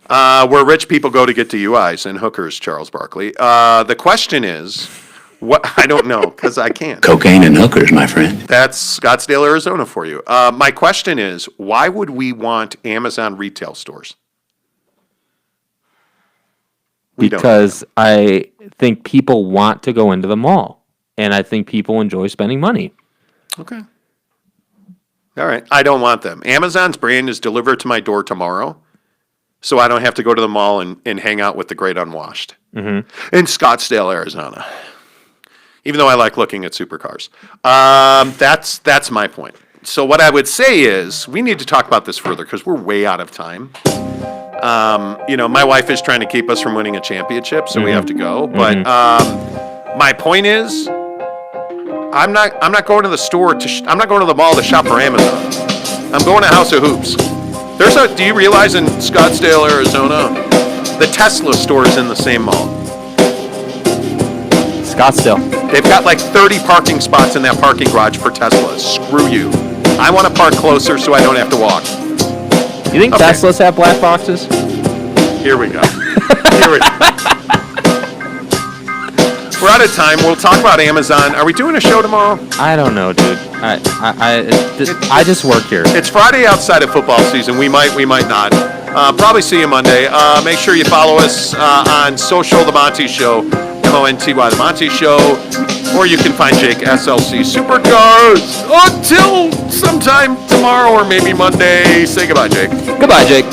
Where rich people go to get DUIs and hookers, Charles Barkley. The question is, what? I don't know, because I can't. Cocaine and hookers, my friend. That's Scottsdale, Arizona for you. My question is, why would we want Amazon retail stores? Because I think people want to go into the mall, and I think people enjoy spending money. Okay. All right. I don't want them. Amazon's brand is delivered to my door tomorrow, so I don't have to go to the mall and hang out with the great unwashed in Scottsdale, Arizona. Even though I like looking at supercars. That's my point. So what I would say is we need to talk about this further because we're way out of time. My wife is trying to keep us from winning a championship, so we have to go. But my point is, I'm not going to the store I'm not going to the mall to shop for Amazon. I'm going to House of Hoops. Do you realize in Scottsdale, Arizona, the Tesla store is in the same mall? Scottsdale. They've got like 30 parking spots in that parking garage for Teslas. Screw you. I want to park closer so I don't have to walk. You think Teslas have black boxes? Here we go. We're out of ahead of time, we'll talk about Amazon. Are we doing a show tomorrow? I don't know, dude. I just work here. It's Friday outside of football season. We might not. Probably see you Monday. Make sure you follow us on social, The Monty Show, MONTY, The Monty Show, or you can find Jake, SLC Supercars. Until sometime tomorrow or maybe Monday. Say goodbye, Jake. Goodbye, Jake.